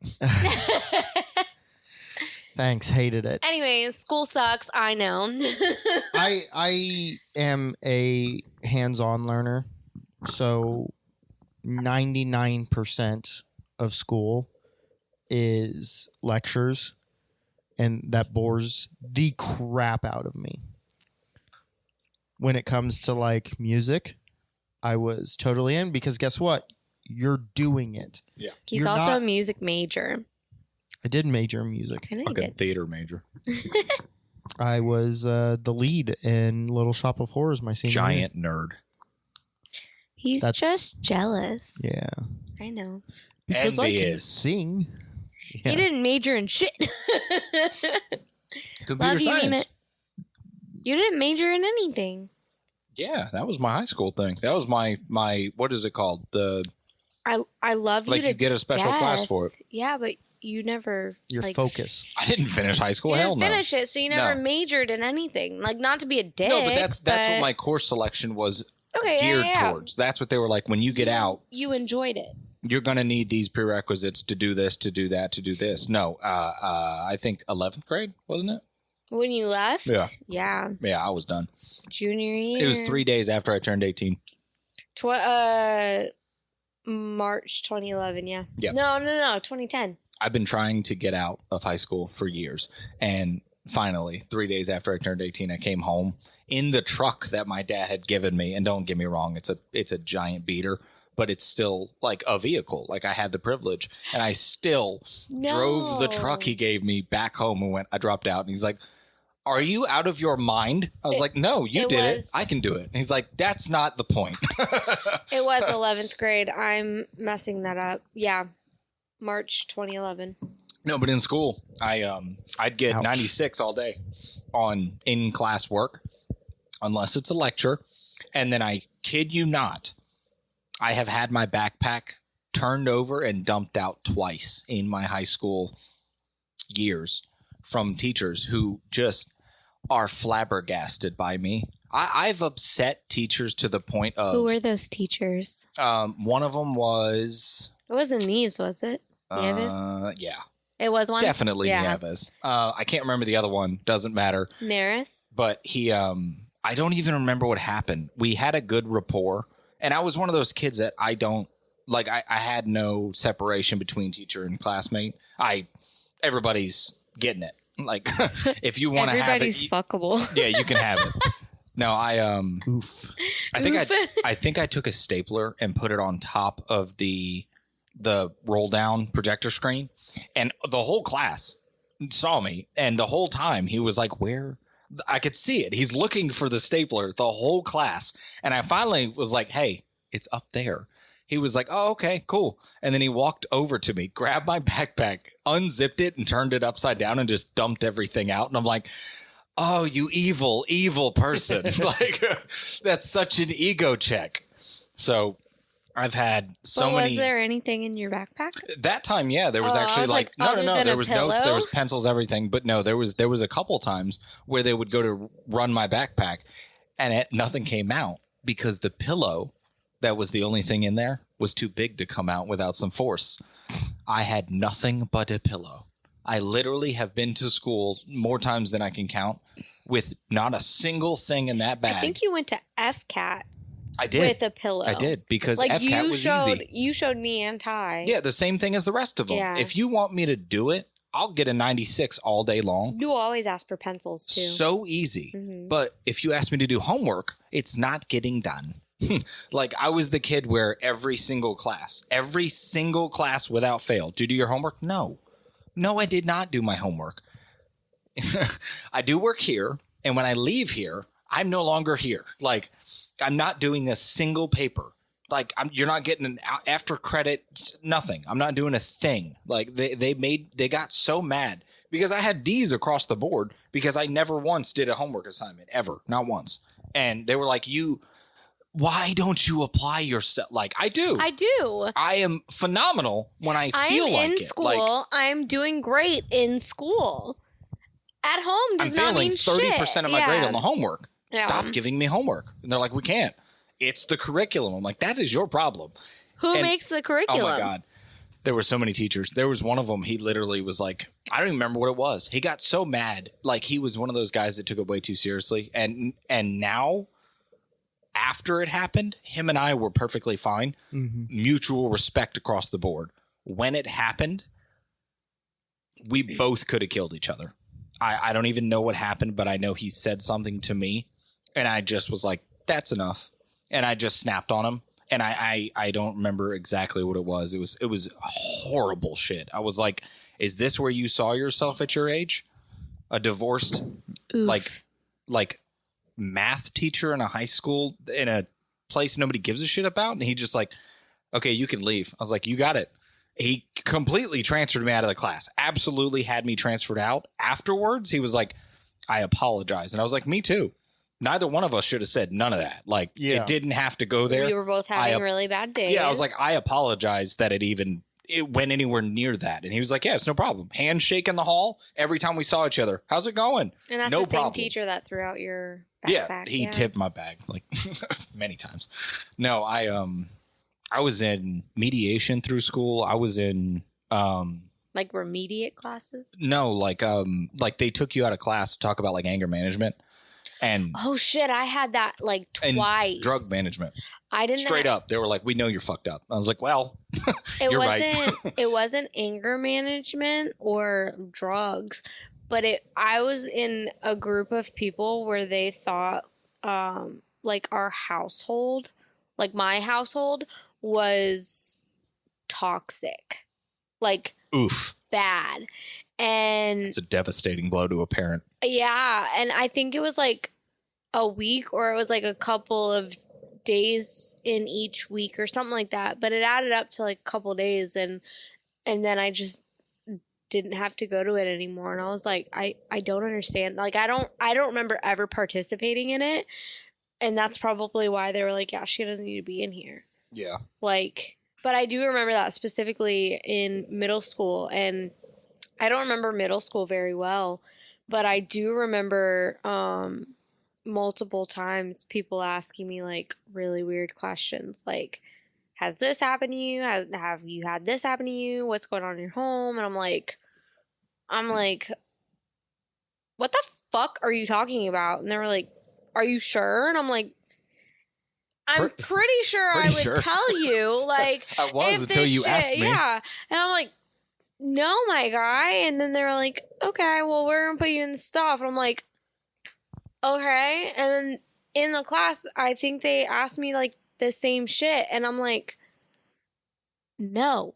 thanks, hated it. Anyways, school sucks. I know. I am a hands-on learner, so 99% of school is lectures, and that bores the crap out of me. When it comes to like music, I was totally in because guess what? You're doing it. Yeah. He's You're also not- a music major. I did major in music. I know you Fucking did. theater major. I was the lead in Little Shop of Horrors my senior year. Giant nerd. He's That's- just jealous. Yeah. I know. Because I can Envious. sing. Yeah. He didn't major in shit. Computer Love you, science. mean it. You didn't major in anything. Yeah, that was my high school thing. That was my what is it called? The I love you like to you get a special class death. for it. Yeah, but you never Your like, focus. I didn't finish high school. You Hell didn't no. finish it, so you never No. majored in anything. Like, not to be a dick. No, but that's what but- my course selection was okay, geared yeah. towards. That's what they were like. When you get out, You enjoyed it. you're going to need these prerequisites to do this, to do that, to do this. No, I think 11th grade, wasn't it? When you left? Yeah. Yeah. Yeah, I was done. Junior year. It was 3 days after I turned 18. March 2011, yeah. Yeah. No, 2010. I've been trying to get out of high school for years. And finally, 3 days after I turned 18, I came home in the truck that my dad had given me. And don't get me wrong, it's a giant beater, but it's still like a vehicle. Like I had the privilege, and I still drove the truck he gave me back home and I dropped out. And he's like, "Are you out of your mind?" I was like, "No, you it did was- it. I can do it." And he's like, "That's not the point." It was 11th grade. I'm messing that up. Yeah. March 2011. No, but in school, I'd get Ouch. 96 all day on in-class work, unless it's a lecture. And then I kid you not, I have had my backpack turned over and dumped out twice in my high school years from teachers who just are flabbergasted by me. I've upset teachers to the point of Who were those teachers? one of them was It wasn't Neves, was it? Nieves? yeah, It was one? definitely Yeah. Nieves. I can't remember the other one. Doesn't matter. Naris? But he I don't even remember what happened. We had a good rapport, and I was one of those kids that I don't like. I had no separation between teacher and classmate. Everybody's getting it. Like if you want to have it, Everybody's fuckable. yeah, you can have it. No, Oof. I think Oof. I think I took a stapler and put it on top of the roll down projector screen, and the whole class saw me, and the whole time he was like, "Where?" I could see it. He's looking for the stapler, the whole class. And I finally was like, "Hey, it's up there." He was like, "Oh, okay, cool." And then he walked over to me, grabbed my backpack, unzipped it, and turned it upside down and just dumped everything out. And I'm like, "Oh, you evil, evil person." Like, that's such an ego check. So I've had so But many. was there anything in your backpack? That time, yeah, there was Oh, I actually was like, like, other no. than There a was notes, there pillow? was pencils, everything. But no, there was a couple times where they would go to run my backpack, and nothing came out because the pillow that was the only thing in there was too big to come out without some force. I had nothing but a pillow. I literally have been to school more times than I can count with not a single thing in that bag. I think you went to FCAT I did. with a pillow. I did because Like FCAT you was showed, easy. you showed me and Ty. Yeah, the same thing as the rest of them. Yeah. If you want me to do it, I'll get a 96 all day long. You always ask for pencils too. So easy. Mhm. But if you ask me to do homework, it's not getting done. Like, I was the kid where every single class without fail, do you do your homework? No, I did not do my homework. I do work here. And when I leave here, I'm no longer here. Like, I'm not doing a single paper. Like, you're not getting an after credit, nothing. I'm not doing a thing. Like, they got so mad because I had D's across the board because I never once did a homework assignment, ever, not once. And they were like, why don't you apply yourself? Like, I do. I am phenomenal when I feel like it. I'm in school. I'm doing great in school. At home does not mean shit. I'm failing 30% of my grade on the homework. Yeah. Stop giving me homework. And they're like, we can't. It's the curriculum. I'm like, that is your problem. Who makes the curriculum? Oh, my God. There were so many teachers. There was one of them. He literally was like, I don't even remember what it was. He got so mad. Like, he was one of those guys that took it way too seriously. And now, after it happened, him and I were perfectly fine. Mm-hmm. Mutual respect across the board. When it happened, we both could have killed each other. I don't even know what happened, but I know he said something to me, and I just was like, that's enough. And I just snapped on him, and I don't remember exactly what it was. It was horrible shit. I was like, is this where you saw yourself at your age? A divorced, like math teacher in a high school in a place nobody gives a shit about? And he just like, okay, you can leave. I was like, you got it. He completely transferred me out of the class. Absolutely had me transferred out. Afterwards, he was like, I apologize. And I was like, me too. Neither one of us should have said none of that. Like, It didn't have to go there. We were both having really bad days. Yeah, I was like, I apologize that it went anywhere near that. And he was like, yeah, it's no problem. Handshake in the hall every time we saw each other. How's it going? And that's no the same problem. teacher that threw out your backpack. Yeah, he tipped my bag like many times. No, I was in mediation through school. I was in like remediate classes? No, like they took you out of class to talk about like anger management and oh shit, I had that like twice. And drug management. I didn't straight up. They were like, we know you're fucked up. I was like, well, you're right. It wasn't anger management or drugs, but I was in a group of people where they thought like our household, like my household, was toxic, like oof, bad. And it's a devastating blow to a parent. Yeah, and I think it was like a week or it was like a couple of days in each week or something like that, but it added up to like a couple days, and then I just didn't have to go to it anymore. And I was like, I don't understand. Like I don't remember ever participating in it, and that's probably why they were like, yeah, she doesn't need to be in here. Yeah. Like, but I do remember that specifically in middle school, and I don't remember middle school very well, but I do remember multiple times people asking me like really weird questions, like, has this happened to you? Have you had this happen to you? What's going on in your home? And I'm like, what the fuck are you talking about? And they were like, are you sure? And I'm like, I'm pretty sure I would tell you. Like, I was until you asked me. Yeah. And I'm like, no, my guy. And then they're like, okay, well, we're going to put you in the stuff. And I'm like, okay. And then in the class, I think they asked me like the same shit. And I'm like, no.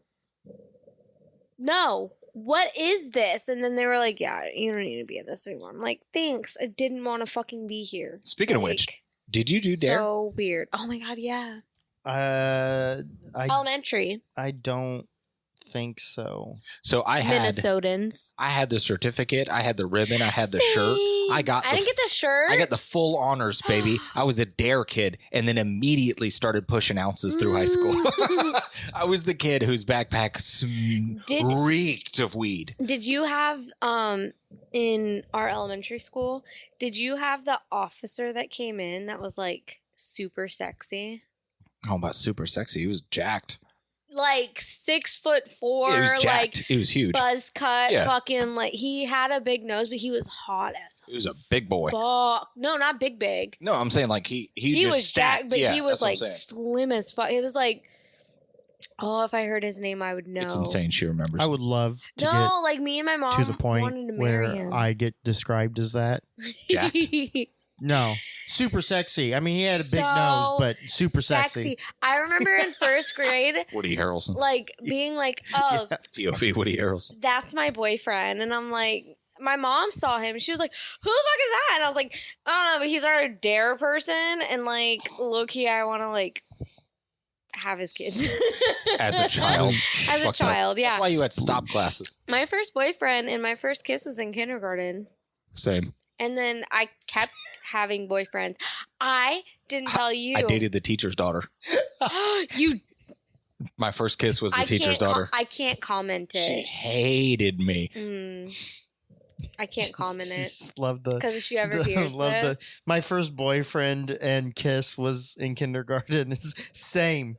What is this? And then they were like, yeah, you don't need to be in this anymore. I'm like, thanks. I didn't want to fucking be here. Speaking of which, did you do Dare? So weird. Oh my God, yeah. Elementary. I don't think so. So I had Minnesotans. I had the certificate. I had the ribbon. I had the shirt. I didn't get the shirt. I got the full honors, baby. I was a Dare kid, and then immediately started pushing ounces through high school. I was the kid whose backpack reeked of weed. Did you have in our elementary school? Did you have the officer that came in that was like super sexy? Oh, about super sexy. He was jacked. Like 6'4", yeah, he was jacked. like he was huge, buzz cut, fucking like he had a big nose, but he was hot as. He was a big boy. Fuck. No, not big. No, I'm saying like he just was stacked, jacked, but he was like slim as fuck. It was like, oh, if I heard his name, I would know. It's insane. She remembers. I would love to get like me and my mom to the point wanted to where marry him. I get described as that. Jacked. No, super sexy. I mean, he had a big So nose, but super sexy. I remember in first grade, Woody Harrelson. like being like, "Oh, POV Woody Harrelson. that's my boyfriend," and I'm like, my mom saw him. She was like, "Who the fuck is that?" And I was like, "I don't know, but he's our dare person." And like, low key, I want to like have his kids As a child. As a Fucked up. child, yeah. That's why you had stop classes. My first boyfriend and my first kiss was in kindergarten. Same. And then I kept having boyfriends. I didn't tell you. I dated the teacher's daughter. You. My first kiss was the teacher's daughter. I can't comment She it. hated me. I can't comment it. Just love the. Because if she ever hears this. My first boyfriend and kiss was in kindergarten. It's same.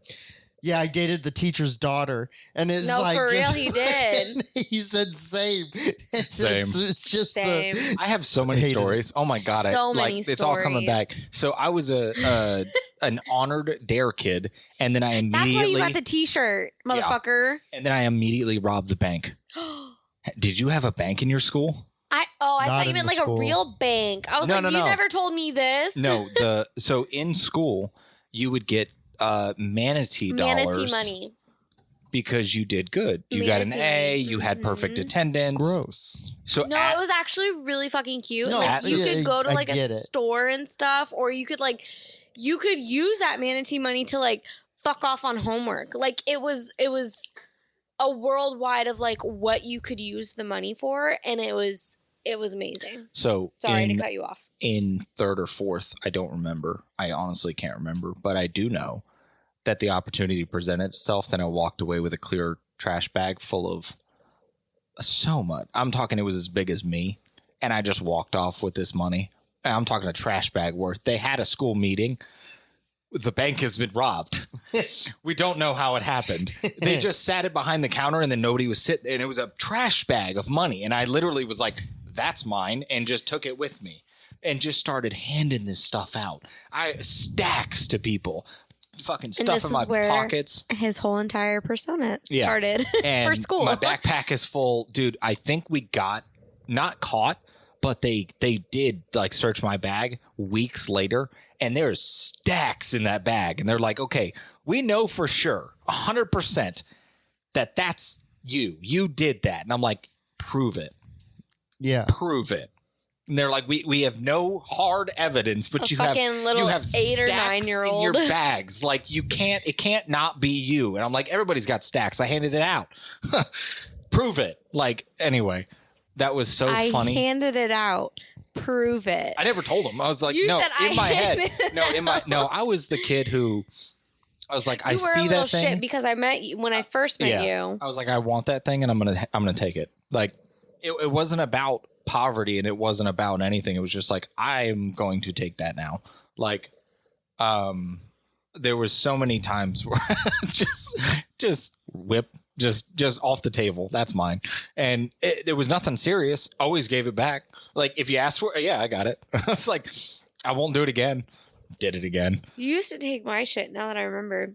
Yeah, I dated the teacher's daughter, and it's No, like for real, just he did. He said same. Same. It's just Same. I have so many Hated it. stories. Oh my god! So many it's all coming stories. back. So I was an honored dare kid, and then I That's why immediately you got the T-shirt, motherfucker. robbed the bank. Did you have a bank in your school? I Not thought you in meant the like school. a real bank. I was No, like, no, you no. never told me this. No, so in school you would get manatee dollars Manatee money. because you did good. You got an Manatee A. money. You had perfect attendance. gross. So No, it was actually really fucking cute. No, like you yeah, could go to I like a get it. store and stuff, or you could use that manatee money to like fuck off on homework. Like it was a worldwide of like what you could use the money for, and it was amazing. so Sorry to in, cut you off. in third or fourth, I don't remember. I honestly can't remember, but I do know that the opportunity presented itself. Then I walked away with a clear trash bag full of so much. I'm talking, it was as big as me, and I just walked off with this money. And I'm talking a trash bag worth. They had a school meeting. The bank has been robbed. We don't know how it happened. They just sat it behind the counter, and then nobody was sitting, and it was a trash bag of money. And I literally was like, "That's mine," and just took it with me, and just started handing this stuff out. Stacks to people, fucking And stuff this in my is where pockets. his whole entire persona Yeah. started And for school. my backpack is full, dude. I think we got not caught, but they did like search my bag weeks later, and there's stacks in that bag, and they're like, "Okay, we know for sure, 100% that that's you. You did that." And I'm like, "Prove it, Yeah. prove it." And they're like, "We have no hard evidence, but A you have fucking little you have 8 or stacks 9-year-old. in your bags. Like it can't not be you." And I'm like, "Everybody's got stacks. I handed it out. Prove it." Like anyway, that was so I funny. handed it out. Prove it. I never told him. I was like, You no, said in I my handed head. No, I was the kid who I was like, I You were a see little that thing. shit because I met you when I first met you. I was like, I want that thing, and I'm gonna take it. Like, it wasn't about poverty, and it wasn't about anything. It was just like, I'm going to take that now. Like, there was so many times where just whip. Just off the table. That's mine. And it was nothing serious. Always gave it back. Like, if you asked for it, yeah, I got it. It's like, I won't do it again. Did it again. You used to take my shit now that I remember.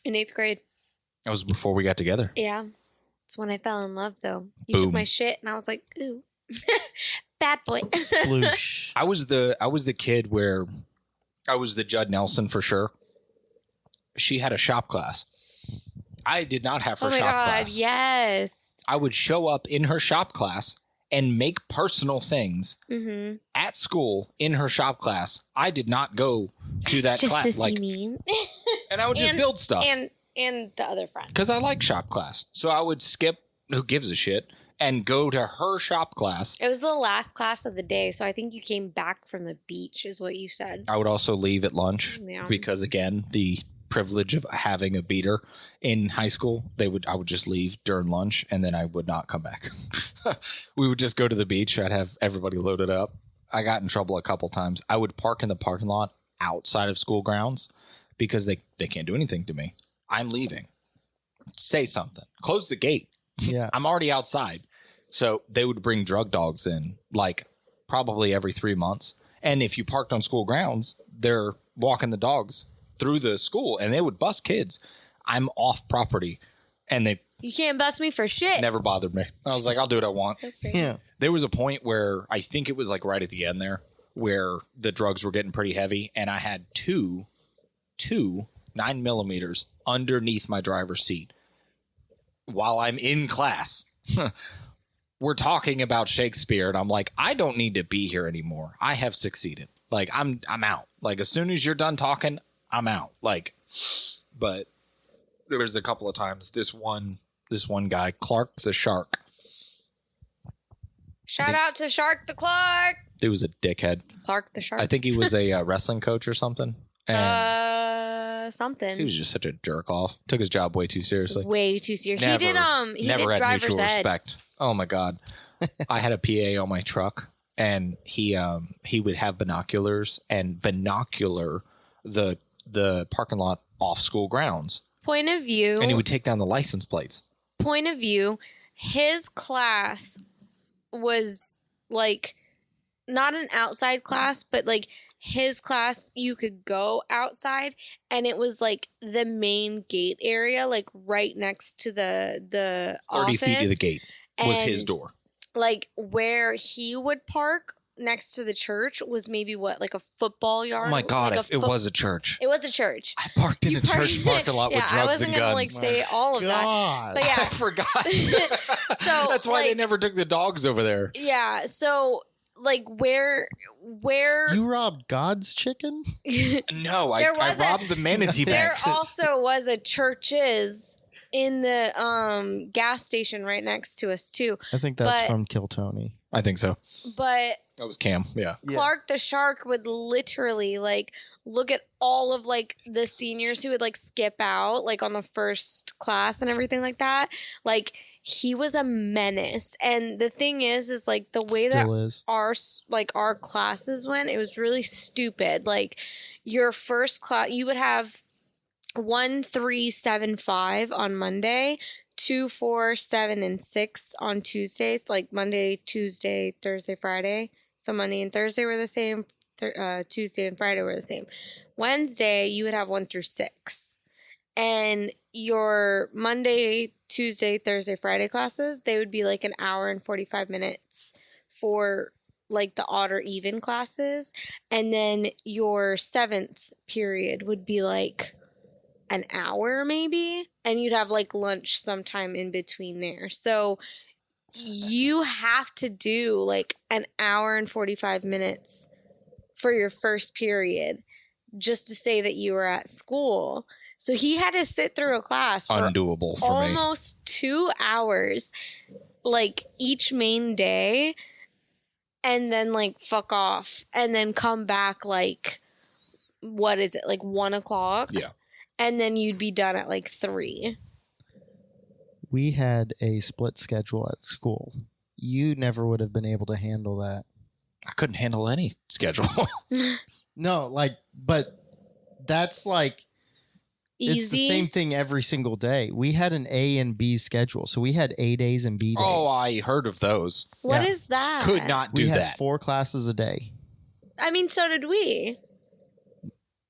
In 8th grade. That was before we got together. Yeah. It's when I fell in love though. You Boom. took my shit and I was like, ooh. Bad boy. Sploosh. I was the kid where I was the Judd Nelson for sure. She had a shop class. I did not have her Oh my shop god, class. yes. I would show up in her shop class and make personal things Mm-hmm. at school in her shop class. I did not go to that Just class. to see Like, me. and I would just build stuff And the other friend. because I like shop class. So I would skip who gives a shit and go to her shop class. It was the last class of the day, so I think you came back from the beach, is what you said. I would also leave at lunch Yeah. because, again, the privilege of having a beater in high school, I would just leave during lunch, and then I would not come back. We would just go to the beach. I'd have everybody loaded up. I got in trouble a couple times. I would park in the parking lot outside of school grounds because they can't do anything to me. I'm leaving. Say something. Close the gate. Yeah. I'm already outside. So they would bring drug dogs in like probably every 3 months. And if you parked on school grounds, they're walking the dogs through the school and they would bust kids. I'm off property and they You can't bust me for shit. never bothered me. I was like, I'll do what I want. So crazy. Yeah. There was a point where I think it was like right at the end there where the drugs were getting pretty heavy, and I had two 9mm underneath my driver's seat while I'm in class. We're talking about Shakespeare, and I'm like, I don't need to be here anymore. I have succeeded. Like, I'm out. Like, as soon as you're done talking, I'm out. Like, but there was a couple of times this one guy, Clark the Shark. Shout out to Shark the Clark. He was a dickhead. Clark the Shark. I think he was a wrestling coach or something. And something. he was just such a jerk off. Took his job way too seriously. Way too serious. Never, he never did had driver's mutual ed. respect. Oh my God. I had a PA on my truck, and he would have binoculars and binocular the parking lot off school grounds. Point of view. And he would take down the license plates. Point of view. His class was like not an outside class, but like his class, you could go outside, and it was like the main gate area, like right next to the 30 office. feet to the gate was And, his door. Like where he would park next to the church was maybe like a football yard. Oh my God, like it was a church. It was a church. I parked in You a church parking lot with yeah, I drugs wasn't and gonna guns. like say all of that. God. But yeah, I forgot. So, that's why they like- never took the dogs over there. yeah. So like where You robbed God's chicken? No, I There was robbed the manatee there beds. also was a churches in the gas station right next to us too. I think that's But- from Kill Tony. I think so. But That was Cam. Yeah. Clark the Shark would literally like look at all of like the seniors who would like skip out like on the first class and everything like that. Like he was a menace. And the thing is like the way Still that is. our classes went, it was really stupid. Like your first class, you would have 1, 3, 7, 5 on Monday, 2, 4, 7, and 6 on Tuesdays, like Monday, Tuesday, Thursday, Friday. So Monday and Thursday were the same. Tuesday and Friday were the same. Wednesday, you would have 1 through 6. And your Monday, Tuesday, Thursday, Friday classes, they would be like an hour and 45 minutes for like the odd or even classes. And then your 7th period would be like an hour maybe, and you'd have like lunch sometime in between there. So you have to do like an hour and 45 minutes for your first period just to say that you were at school. So he had to sit through a class for Undoable for me. almost 2 hours like each main day, and then like fuck off and then come back like, what is it, like 1 o'clock? Yeah. And then you'd be done at like 3. We had a split schedule at school. You never would have been able to handle that. I couldn't handle any schedule. No, like, but that's like, Easy. it's the same thing every single day. We had an A and B schedule. So we had A days and B days. Oh, I heard of those. What Yeah. is that? Could not we do had that. 4 classes a day. I mean, so did we.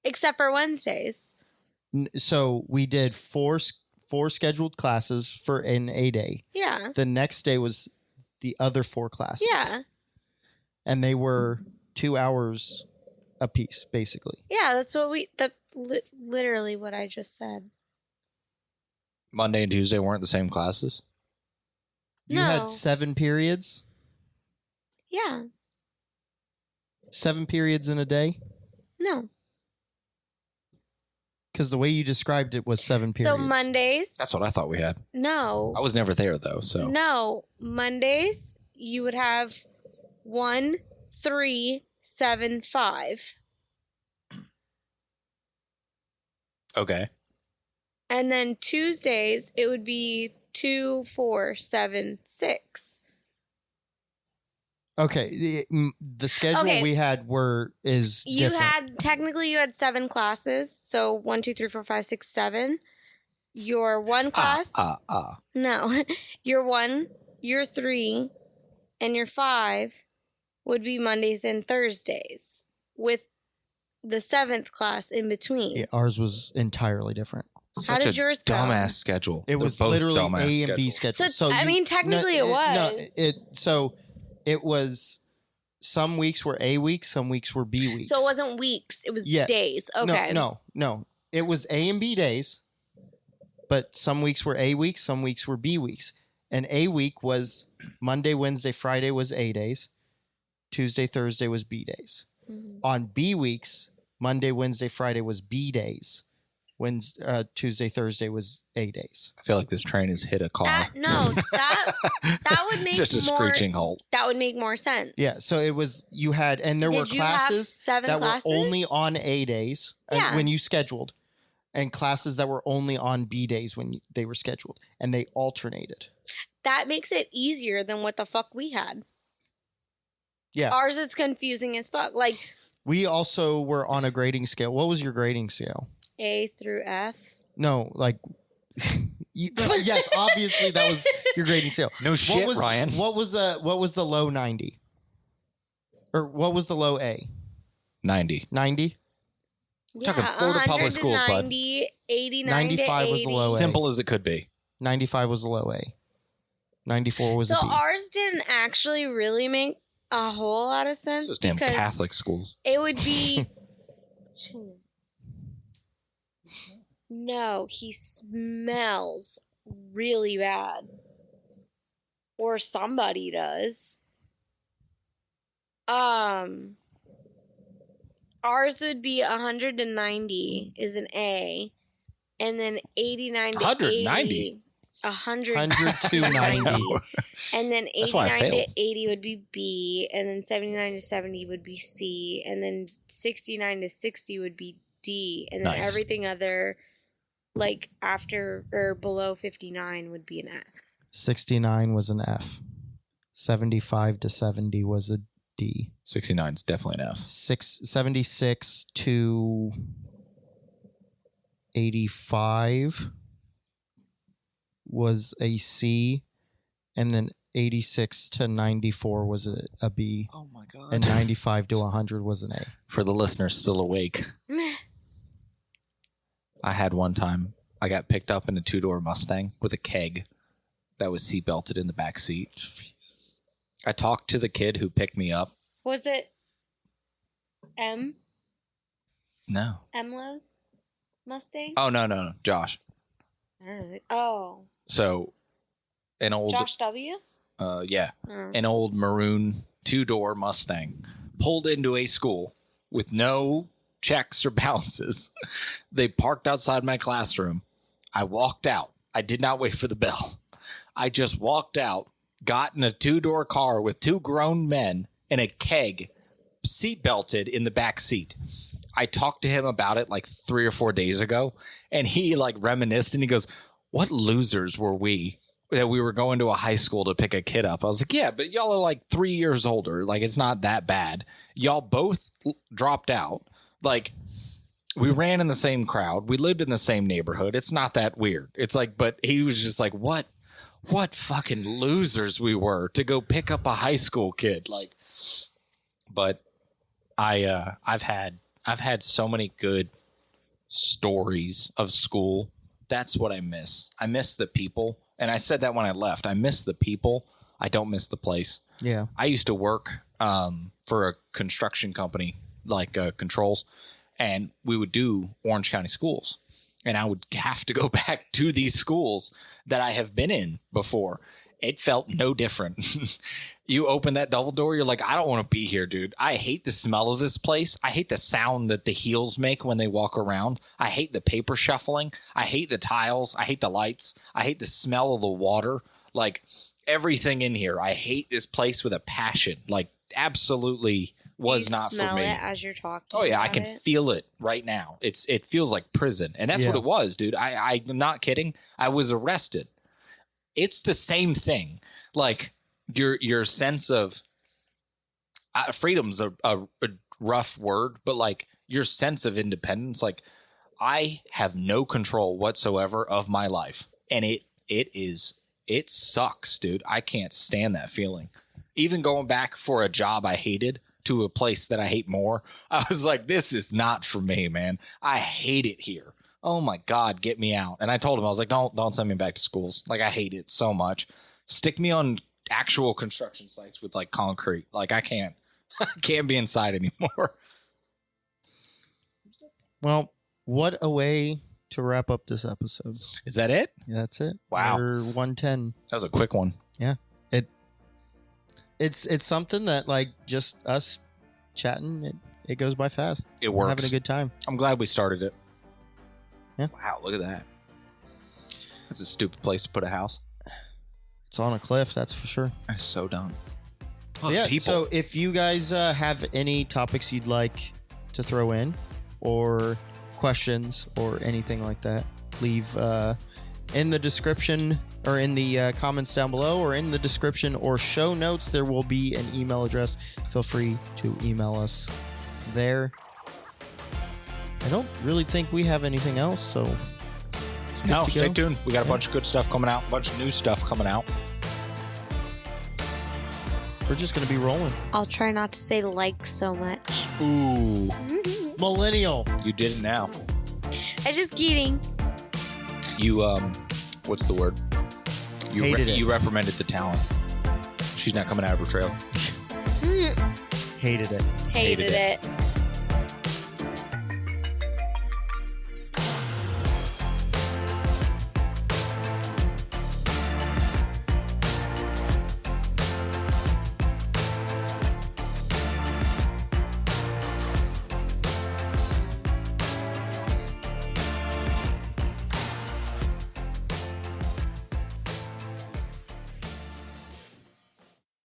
Except for Wednesdays. So we did four scheduled classes for an A day. Yeah. The next day was the other 4 classes. Yeah. And they were 2 hours a piece, basically. Yeah, that's what literally what I just said. Monday and Tuesday weren't the same classes. You No. had 7 periods? Yeah. 7 periods in a day? No. Because the way you described it was 7 periods. So Mondays. That's what I thought we had. No. I was never there though, so No. Mondays, you would have 1, 3, 7, 5. okay. And then Tuesdays, it would be 2, 4, 7, 6. Okay, the schedule Okay. we had is You different. you had 7 classes. So 1, 2, 3, 4, 5, 6, 7. Your one class. No. Your 1, your 3, and your 5 would be Mondays and Thursdays with the 7th class in between. Yeah, ours was entirely different. How did yours go? Dumbass schedule. It They're was both literally dumbass A and B schedules. schedule. So, I mean, technically it was. No, so it was some weeks were A weeks, some weeks were B weeks. So it wasn't weeks, it was days. Okay. No. It was A and B days, but some weeks were A weeks, some weeks were B weeks. And A week was Monday, Wednesday, Friday was A days. Tuesday, Thursday was B days. Mm-hmm. On B weeks, Monday, Wednesday, Friday was B days. Tuesday, Thursday was A days. I feel like this train has hit a car. That would make just a screeching halt. That would make more sense. Yeah, so it was you had, and there were classes that were only on A days when you scheduled, and classes that were only on B days when they were scheduled, and they alternated. That makes it easier than what the fuck we had. Yeah, ours is confusing as fuck. Like we also were on a grading scale. What was your grading scale? A through F. No, like. Yes, obviously that was your grading scale. No shit, Ryan. What was the low 90? Or what was the low A? 90. 90? Yeah, talking Florida public schools, bud. 89 95 to 80. was the low A. Simple as it could be. 95 was the low A. 94 was the B. So ours didn't actually really make a whole lot of sense. Those damn Catholic schools. It would be... No, he smells really bad. Or somebody does. Ours would be 190 is an A. And then 89 to 190? 80. 100 to 90. And then That's why I 89 to failed. 80 would be B. And then 79 to 70 would be C. And then 69 to 60 would be D. And then Nice. everything other... like after or below 59 would be an F. 69 was an F. 75 to 70 was a D. 69 is definitely an F. 76 to 85 was a C. And then 86 to 94 was a B. Oh my God. And 95 to 100 was an A. For the listeners still awake, I had one time, I got picked up in a two-door Mustang with a keg that was seatbelted in the back seat. I talked to the kid who picked me up. Was it M? No. Emlo's Mustang? Oh, no. Josh. Alright. Oh. So, an old... Josh W? Yeah. Oh. An old maroon two-door Mustang pulled into a school with no checks or balances. They parked outside my classroom. I walked out. I did not wait for the bell. I just walked out, got in a two-door car with two grown men and a keg seatbelted in the back seat. I talked to him about it like 3 or 4 days ago, and he like reminisced and he goes, "What losers were we that we were going to a high school to pick a kid up?" I was like, "Yeah, but y'all are like 3 years older. Like it's not that bad. Y'all both dropped out. Like, we ran in the same crowd. We lived in the same neighborhood. It's not that weird." It's like, but he was just like, what fucking losers we were to go pick up a high school kid. Like, but I've had so many good stories of school. That's what I miss. I miss the people. And I said that when I left. I miss the people. I don't miss the place. Yeah. I used to work for a construction company, like controls, and we would do Orange County schools, and I would have to go back to these schools that I have been in before. It felt no different. You open that double door, you're like, I don't want to be here, dude. I hate the smell of this place. I hate the sound that the heels make when they walk around. I hate the paper shuffling. I hate the tiles. I hate the lights. I hate the smell of the water. Like everything in here. I hate this place with a passion. Like absolutely was not for me. Smell it as you're talking. Oh yeah, I about can it? feel it right now. It feels like prison, and that's Yeah. what it was, dude. I'm not kidding. I was arrested. It's the same thing. Like your sense of freedom's a rough word, but like your sense of independence. Like I have no control whatsoever of my life, and it sucks, dude. I can't stand that feeling. Even going back for a job I hated to a place that I hate more, I was like, this is not for me, man. I hate it here. Oh my God, get me out. And I told him, I was like, don't send me back to schools. Like, I hate it so much. Stick me on actual construction sites with like concrete. Like, I can't Can't be inside anymore. Well, what a way to wrap up this episode. Is that it? That's it. Wow. We're 110. That was a quick one. Yeah. It's something that, like, just us chatting, it goes by fast. It We're works. having a good time. I'm glad we started it. Yeah. Wow, look at that. That's a stupid place to put a house. It's on a cliff, that's for sure. That's so dumb. Oh, yeah. So if you guys have any topics you'd like to throw in, or questions, or anything like that, leave in the description, or in the comments down below, or in the description or show notes. There will be an email address. Feel free to email us there. I don't really think we have anything else, so it's good No, to stay go. tuned. We got a bunch of good stuff coming out, a bunch of new stuff coming out. We're just going to be rolling. I'll try not to say like so much. Ooh, Millennial. you did it now. I'm just kidding. You, what's the word? You Hated it. You reprimanded the talent. She's not coming out of her trailer. Hated it. Hated it. it.